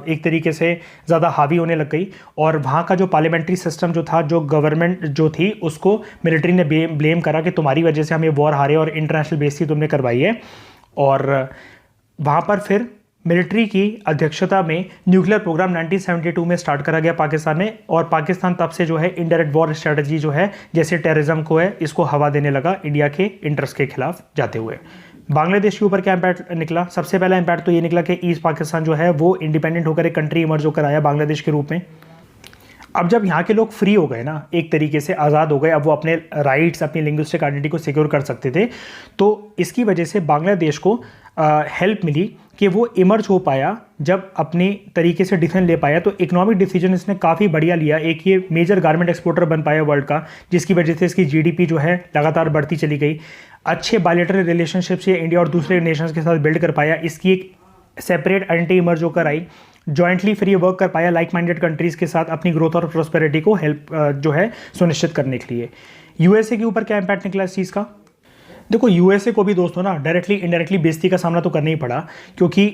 एक तरीके से ज़्यादा हावी होने लग गई, और वहाँ का जो पार्लियामेंट्री सिस्टम जो था, जो गवर्नमेंट जो थी, उसको मिलिट्री ने ब्लेम करा कि तुम्हारी वजह से हम ये वॉर हारे और इंटरनेशनल बेस ही तुमने करवाई है। और वहाँ पर फिर मिलिट्री की अध्यक्षता में न्यूक्लियर प्रोग्राम 1972 में स्टार्ट करा गया पाकिस्तान में, और पाकिस्तान तब से जो है इनडायरेक्ट वॉर स्ट्रेटजी जो है, जैसे टेररिज्म को है, इसको हवा देने लगा इंडिया के इंटरेस्ट के खिलाफ जाते हुए। बांग्लादेश के ऊपर क्या इम्पैक्ट निकला? सबसे पहला इम्पैक्ट तो ये निकला कि ईस्ट पाकिस्तान जो है वो इंडिपेंडेंट होकर एक कंट्री इमर्ज होकर आया बांग्लादेश के रूप में। अब जब यहाँ के लोग फ्री हो गए ना, एक तरीके से आज़ाद हो गए, अब वो अपने राइट्स, अपनी लिंग्विस्टिक आइडेंटिटी को सिक्योर कर सकते थे, तो इसकी वजह से बांग्लादेश को हेल्प मिली कि वो इमर्ज हो पाया, जब अपने तरीके से डिसीजन ले पाया। तो इकोनॉमिक डिसीजन इसने काफ़ी बढ़िया लिया। एक ये मेजर गारमेंट एक्सपोर्टर बन पाया वर्ल्ड का, जिसकी वजह से इसकी जीडीपी जो है लगातार बढ़ती चली गई। अच्छे बायलैटरल रिलेशनशिप्स ये इंडिया और दूसरे नेशंस के साथ बिल्ड कर पाया। इसकी एक सेपरेट आइडेंटिटी इमर्ज होकर आई। जॉइंटली फिर ये वर्क कर पाया लाइक माइंडेड कंट्रीज़ के साथ अपनी ग्रोथ और प्रोस्पेरिटी को हेल्प जो है सुनिश्चित करने के लिए। यूएसए के ऊपर क्या इम्पैक्ट निकला इस चीज़ का? देखो, यूएसए को भी दोस्तों ना डायरेक्टली इनडायरेक्टली बेइज्जती का सामना तो करना ही पड़ा, क्योंकि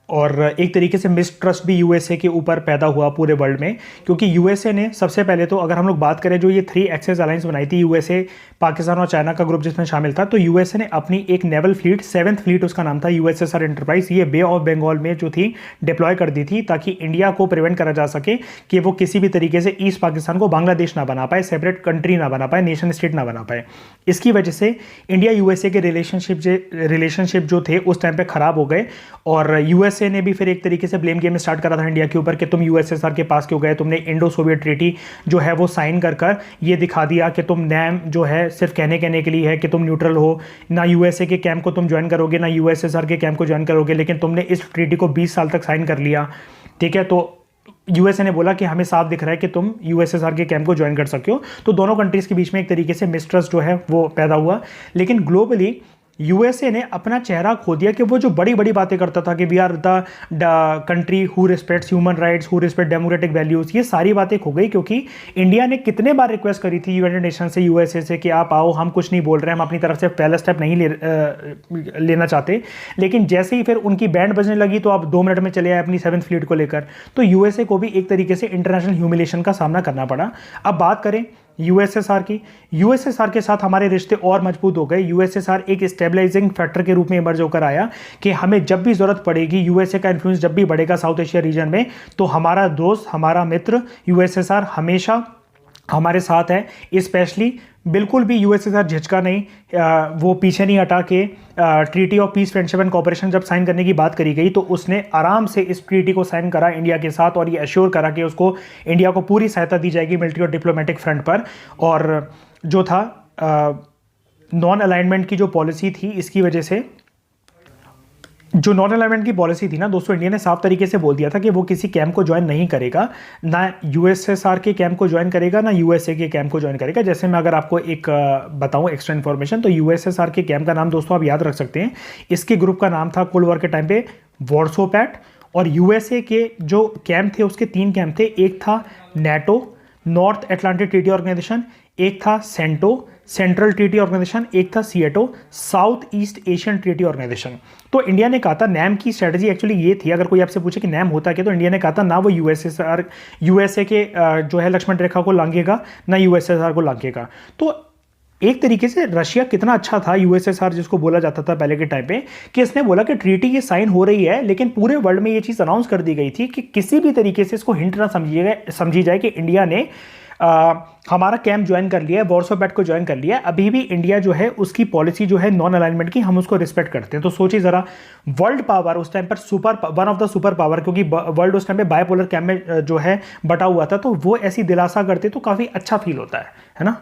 और एक तरीके से मिसट्रस्ट भी यूएसए के ऊपर पैदा हुआ पूरे वर्ल्ड में, क्योंकि यूएसए ने सबसे पहले तो, अगर हम लोग बात करें, जो ये 3 एक्सेस अलायंस बनाई थी, यूएसए, पाकिस्तान और चाइना का ग्रुप जिसमें शामिल था, तो यूएसए ने अपनी एक नेवल फ्लीट, 7th फ्लीट उसका नाम था यूएसएसआर एंटरप्राइज, ये बे ऑफ बंगाल में जो थी डिप्लॉय कर दी थी, ताकि इंडिया को प्रिवेंट करा जा सके कि वो किसी भी तरीके से ईस्ट पाकिस्तान को बांग्लादेश ना बना पाए, सेपरेट कंट्री ना बना पाए, नेशन स्टेट ना बना पाए। इसकी वजह से इंडिया यूएसए के रिलेशनशिप जो थे उस टाइम पे खराब हो गए, और यूएसए ने भी फिर एक तरीके से ब्लेम गेम स्टार्ट करा था इंडिया के ऊपर कि तुम यूएसएसआर के पास क्यों गए, तुमने इंडो सोवियत ट्रीटी जो है वो साइन कर ये दिखा दिया कि तुम नैम जो है सिर्फ कहने के लिए है कि तुम न्यूट्रल हो, ना यूएसए के कैंप को तुम ज्वाइन करोगे, ना यूएसएसआर के कैंप को ज्वाइन करोगे, लेकिन तुमने इस ट्रीटी को 20 साल तक साइन कर लिया, ठीक है। तो यूएसए ने बोला कि हमें साफ दिख रहा है कि तुम यूएसएसआर के कैंप को ज्वाइन कर सकते हो। तो दोनों कंट्रीज के बीच में एक तरीके से मिसट्रस्ट जो है वो पैदा हुआ। लेकिन ग्लोबली यूएसए ने अपना चेहरा खो दिया कि वो जो बड़ी बड़ी बातें करता था कि we are the country who respects human rights, who respect democratic values, ये सारी बातें खो गई, क्योंकि इंडिया ने कितने बार रिक्वेस्ट करी थी यूनाइटेड नेशन से, यूएसए से, कि आप आओ, हम कुछ नहीं बोल रहे हैं, हम अपनी तरफ से पहला स्टेप नहीं लेना चाहते। लेकिन जैसे ही फिर उनकी बैंड बजने लगी तो आप 2 मिनट में चले आए अपनी 7th फ्लीट को लेकर। तो यूएसए को भी एक तरीके से इंटरनेशनल ह्यूमिलेशन का सामना करना पड़ा। अब बात करें यूएसएसआर की, यूएसएसआर के साथ हमारे रिश्ते और मजबूत हो गए। यूएसएसआर एक स्टेबलाइजिंग फैक्टर के रूप में इमर्ज होकर आया कि हमें जब भी जरूरत पड़ेगी, यूएसए का इन्फ्लुएंस जब भी बढ़ेगा साउथ एशिया रीजन में, तो हमारा दोस्त, हमारा मित्र यूएसएसआर हमेशा हमारे साथ है। स्पेशली बिल्कुल भी यूएसएसआर झिझका नहीं, वो पीछे नहीं हटा के treaty of peace, friendship and cooperation जब साइन करने की बात करी गई तो उसने आराम से इस ट्रीटी को साइन करा इंडिया के साथ, और ये एश्योर करा कि उसको, इंडिया को पूरी सहायता दी जाएगी मिलिट्री और डिप्लोमेटिक फ्रंट पर। और जो था नॉन अलाइनमेंट की जो पॉलिसी थी, इसकी वजह से जो नॉन अलाइनमेंट की पॉलिसी थी ना दोस्तों, इंडिया ने साफ तरीके से बोल दिया था कि वो किसी कैंप को ज्वाइन नहीं करेगा, ना यूएसएसआर के कैंप को ज्वाइन करेगा, ना यूएसए के कैंप को ज्वाइन करेगा। जैसे मैं अगर आपको एक बताऊं एक्स्ट्रा इन्फॉर्मेशन, तो यूएसएसआर के कैंप का नाम दोस्तों आप याद रख सकते हैं। इसके ग्रुप का नाम था कोल्ड वॉर के टाइम पे वॉर्सो पैक्ट, और यूएसए के जो कैंप थे उसके 3 कैंप थे। एक था NATO, North Atlantic Treaty Organization, एक था सेंटो, सेंट्रल ट्रीटी ऑर्गेनाइजेशन, एक था SEATO, South East Asian Treaty Organization. तो इंडिया ने कहा था, नैम की स्ट्रेटजी एक्चुअली ये थी, अगर कोई आपसे पूछे कि नैम होता क्या, तो इंडिया ने कहा था ना वो यूएसए के जो है लक्ष्मण रेखा को लांघेगा, ना यूएसएसआर को लांघेगा। तो एक तरीके से रशिया कितना अच्छा था, यूएसएसआर जिसको बोला जाता था पहले के टाइम पे, कि इसने बोला कि ट्रीटी ये साइन हो रही है, लेकिन पूरे वर्ल्ड में ये चीज़ अनाउंस कर दी गई थी कि किसी भी तरीके से इसको हिंट ना समझी जाए कि इंडिया ने हमारा कैंप ज्वाइन कर लिया है, वॉर्सो पैक्ट को ज्वाइन कर लिया है। अभी भी इंडिया जो है उसकी पॉलिसी जो है नॉन अलाइनमेंट की, हम उसको रिस्पेक्ट करते हैं। तो सोचिए जरा, वर्ल्ड पावर उस टाइम पर one of the super power, क्योंकि वर्ल्ड उस टाइम पे बायपोलर कैंप में जो है बटा हुआ था, तो वो ऐसी दिलासा करते तो काफ़ी अच्छा फील होता है ना।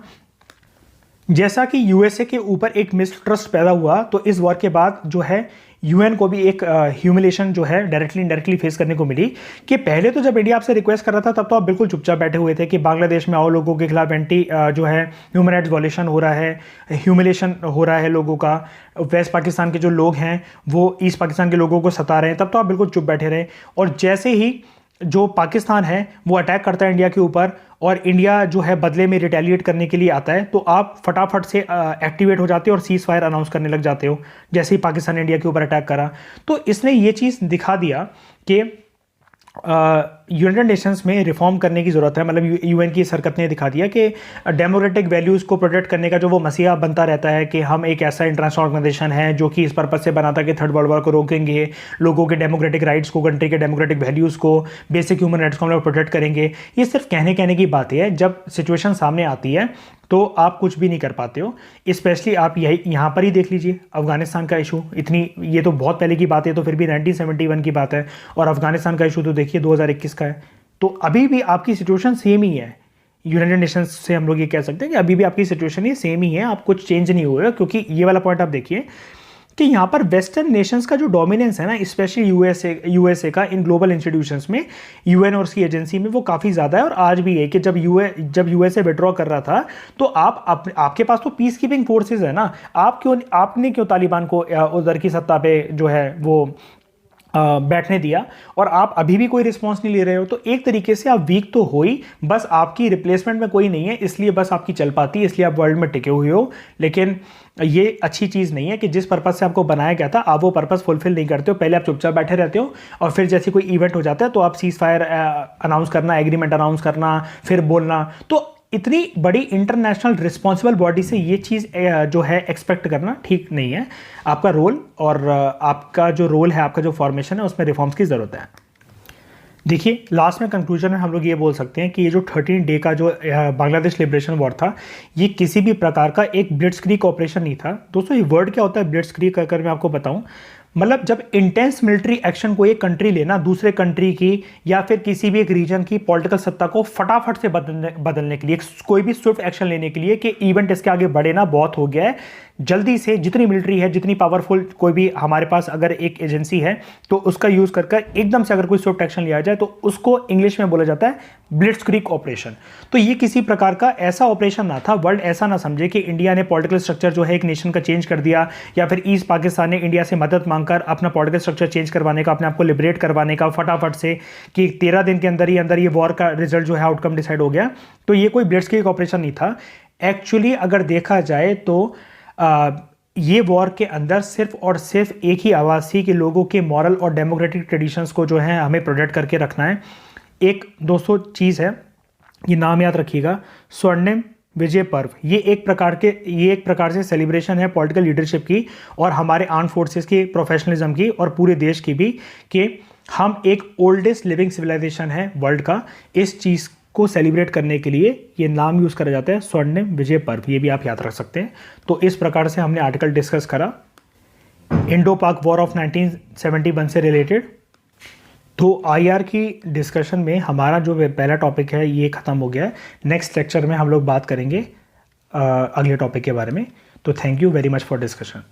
जैसा कि यूएसए के ऊपर एक मिसट्रस्ट पैदा हुआ, तो इस वॉर के बाद जो है यूएन को भी एक ह्यूमिलेशन जो है डायरेक्टली इनडायरेक्टली फेस करने को मिली कि पहले तो जब इंडिया आपसे रिक्वेस्ट कर रहा था तब तो आप बिल्कुल चुपचाप बैठे हुए थे कि बांग्लादेश में आओ, लोगों के खिलाफ एंटी जो है ह्यूमन राइट्स वॉलेशन हो रहा है, ह्यूमिलेशन हो रहा है लोगों का, वेस्ट पाकिस्तान के जो लोग हैं वो ईस्ट पाकिस्तान के लोगों को सता रहे हैं, तब तो आप बिल्कुल चुप बैठे रहे। और जैसे ही जो पाकिस्तान है वो अटैक करता है इंडिया के ऊपर और इंडिया जो है बदले में रिटेलिएट करने के लिए आता है, तो आप फटाफट से एक्टिवेट हो जाते हो और सीज फायर अनाउंस करने लग जाते हो जैसे ही पाकिस्तान ने इंडिया के ऊपर अटैक करा। तो इसने ये चीज़ दिखा दिया कि यूनाइटेड नेशंस में रिफॉर्म करने की ज़रूरत है। मतलब यूएन की इस हरकत ने दिखा दिया कि डेमोक्रेटिक वैल्यूज़ को प्रोटेक्ट करने का जो वो मसीहा बनता रहता है कि हम एक ऐसा इंटरनेशनल ऑर्गेनाइजेशन है जो कि इस पर्पज़ से बना था कि थर्ड वर्ल्ड वॉर को रोकेंगे, लोगों के डेमोक्रेटिक राइट्स को, कंट्री के डेमोक्रेटिक वैल्यूज़ को, बेसिक ह्यूमन राइट्स को हम लोग प्रोटेक्ट करेंगे। ये सिर्फ कहने की बात है, जब सिचुएशन सामने आती है तो आप कुछ भी नहीं कर पाते हो। स्पेशली आप यही यहाँ पर ही देख लीजिए अफगानिस्तान का इशू, इतनी ये तो बहुत पहले की बात है, तो फिर भी 1971 की बात है, और अफगानिस्तान का इशू तो देखिए 2021 का है। तो अभी भी आपकी सिचुएशन सेम ही है। यूनाइटेड नेशंस से हम लोग ये कह सकते हैं कि अभी भी आपकी सिचुएशन ये सेम ही है, आप कुछ चेंज नहीं हुए। क्योंकि ये वाला पॉइंट आप देखिए कि यहाँ पर वेस्टर्न नेशंस का जो डोमिनेंस है ना, स्पेशली यूएसए का इन ग्लोबल इंस्टीट्यूशंस में, यूएन और उसकी एजेंसी में, वो काफ़ी ज़्यादा है। और आज भी है कि जब यूएसए विड्रॉ कर रहा था तो आपके पास तो पीस कीपिंग फोर्सेज है ना, आपने क्यों तालिबान को उधर की सत्ता पे जो है वो बैठने दिया, और आप अभी भी कोई रिस्पॉन्स नहीं ले रहे हो। तो एक तरीके से आप वीक तो हो ही, बस आपकी रिप्लेसमेंट में कोई नहीं है, इसलिए बस आपकी चल पाती है, इसलिए आप वर्ल्ड में टिके हुए हो। लेकिन ये अच्छी चीज़ नहीं है कि जिस पर्पज़ से आपको बनाया गया था आप वो पर्पज़ फुलफिल नहीं करते हो। पहले आप चुपचाप बैठे रहते हो और फिर जैसे कोई इवेंट हो जाता है तो आप सीज फायर अनाउंस करना, एग्रीमेंट अनाउंस करना, फिर बोलना। तो इतनी बड़ी इंटरनेशनल रिस्पॉन्सिबल बॉडी से ये चीज़ जो है एक्सपेक्ट करना ठीक नहीं है। आपका रोल और आपका जो रोल है, आपका जो फॉर्मेशन है, उसमें रिफॉर्म्स की ज़रूरत है। देखिए, लास्ट में कंक्लूजन में हम लोग ये बोल सकते हैं कि ये जो 13 डे का जो बांग्लादेश लिबरेशन वॉर था, ये किसी भी प्रकार का एक ब्लिट्सक्रीग ऑपरेशन नहीं था। दोस्तों, ये वर्ड क्या होता है ब्लिट्सक्रीग, अगर मैं आपको बताऊं, मतलब जब इंटेंस मिलिट्री एक्शन को एक कंट्री लेना, दूसरे कंट्री की या फिर किसी भी एक रीजन की पॉलिटिकल सत्ता को फटाफट से बदलने के लिए, कोई भी स्विफ्ट एक्शन लेने के लिए कि इवेंट इसके आगे बढ़े ना, बहुत हो गया है, जल्दी से जितनी मिलिट्री है, जितनी पावरफुल कोई भी हमारे पास अगर एक एजेंसी है तो उसका यूज़ कर एकदम से अगर कोई स्विफ्ट एक्शन लिया जाए तो उसको इंग्लिश में बोला जाता है ब्लिट्सक्रीग ऑपरेशन। तो ये किसी प्रकार का ऐसा ऑपरेशन ना था। वर्ल्ड ऐसा ना समझे कि इंडिया ने पॉलिटिकल स्ट्रक्चर जो है एक नेशन का चेंज कर दिया, या फिर ईस्ट पाकिस्तान ने इंडिया से मदद मांगकर अपना पॉलिटिकल स्ट्रक्चर चेंज करवाने का, अपने आप को लिबरेट करवाने का फटाफट से, कि 13 दिन के अंदर ये वॉर का रिजल्ट जो है आउटकम डिसाइड हो गया। तो ये कोई ब्लिट्सक्रीग ऑपरेशन नहीं था। एक्चुअली अगर देखा जाए तो ये वॉर के अंदर सिर्फ और सिर्फ एक ही आवाज़ थी कि लोगों के मॉरल और डेमोक्रेटिक ट्रेडिशंस को जो है हमें प्रोटेक्ट करके रखना है। एक दोस्तों चीज़ है, ये नाम याद रखिएगा, स्वर्णिम विजय पर्व। ये एक प्रकार से सेलिब्रेशन है पॉलिटिकल लीडरशिप की और हमारे आर्म फोर्सेस की, प्रोफेशनलिज्म की और पूरे देश की भी, कि हम एक ओल्डेस्ट लिविंग सिविलाइजेशन है वर्ल्ड का। इस चीज़ को सेलिब्रेट करने के लिए ये नाम यूज़ करा जाता है स्वर्णिम विजय पर्व, ये भी आप याद रख सकते हैं। तो इस प्रकार से हमने आर्टिकल डिस्कस करा इंडो पाक वॉर ऑफ 1971 से रिलेटेड। तो आईआर की डिस्कशन में हमारा जो पहला टॉपिक है ये ख़त्म हो गया है। नेक्स्ट लेक्चर में हम लोग बात करेंगे अगले टॉपिक के बारे में। तो thank you very much for discussion.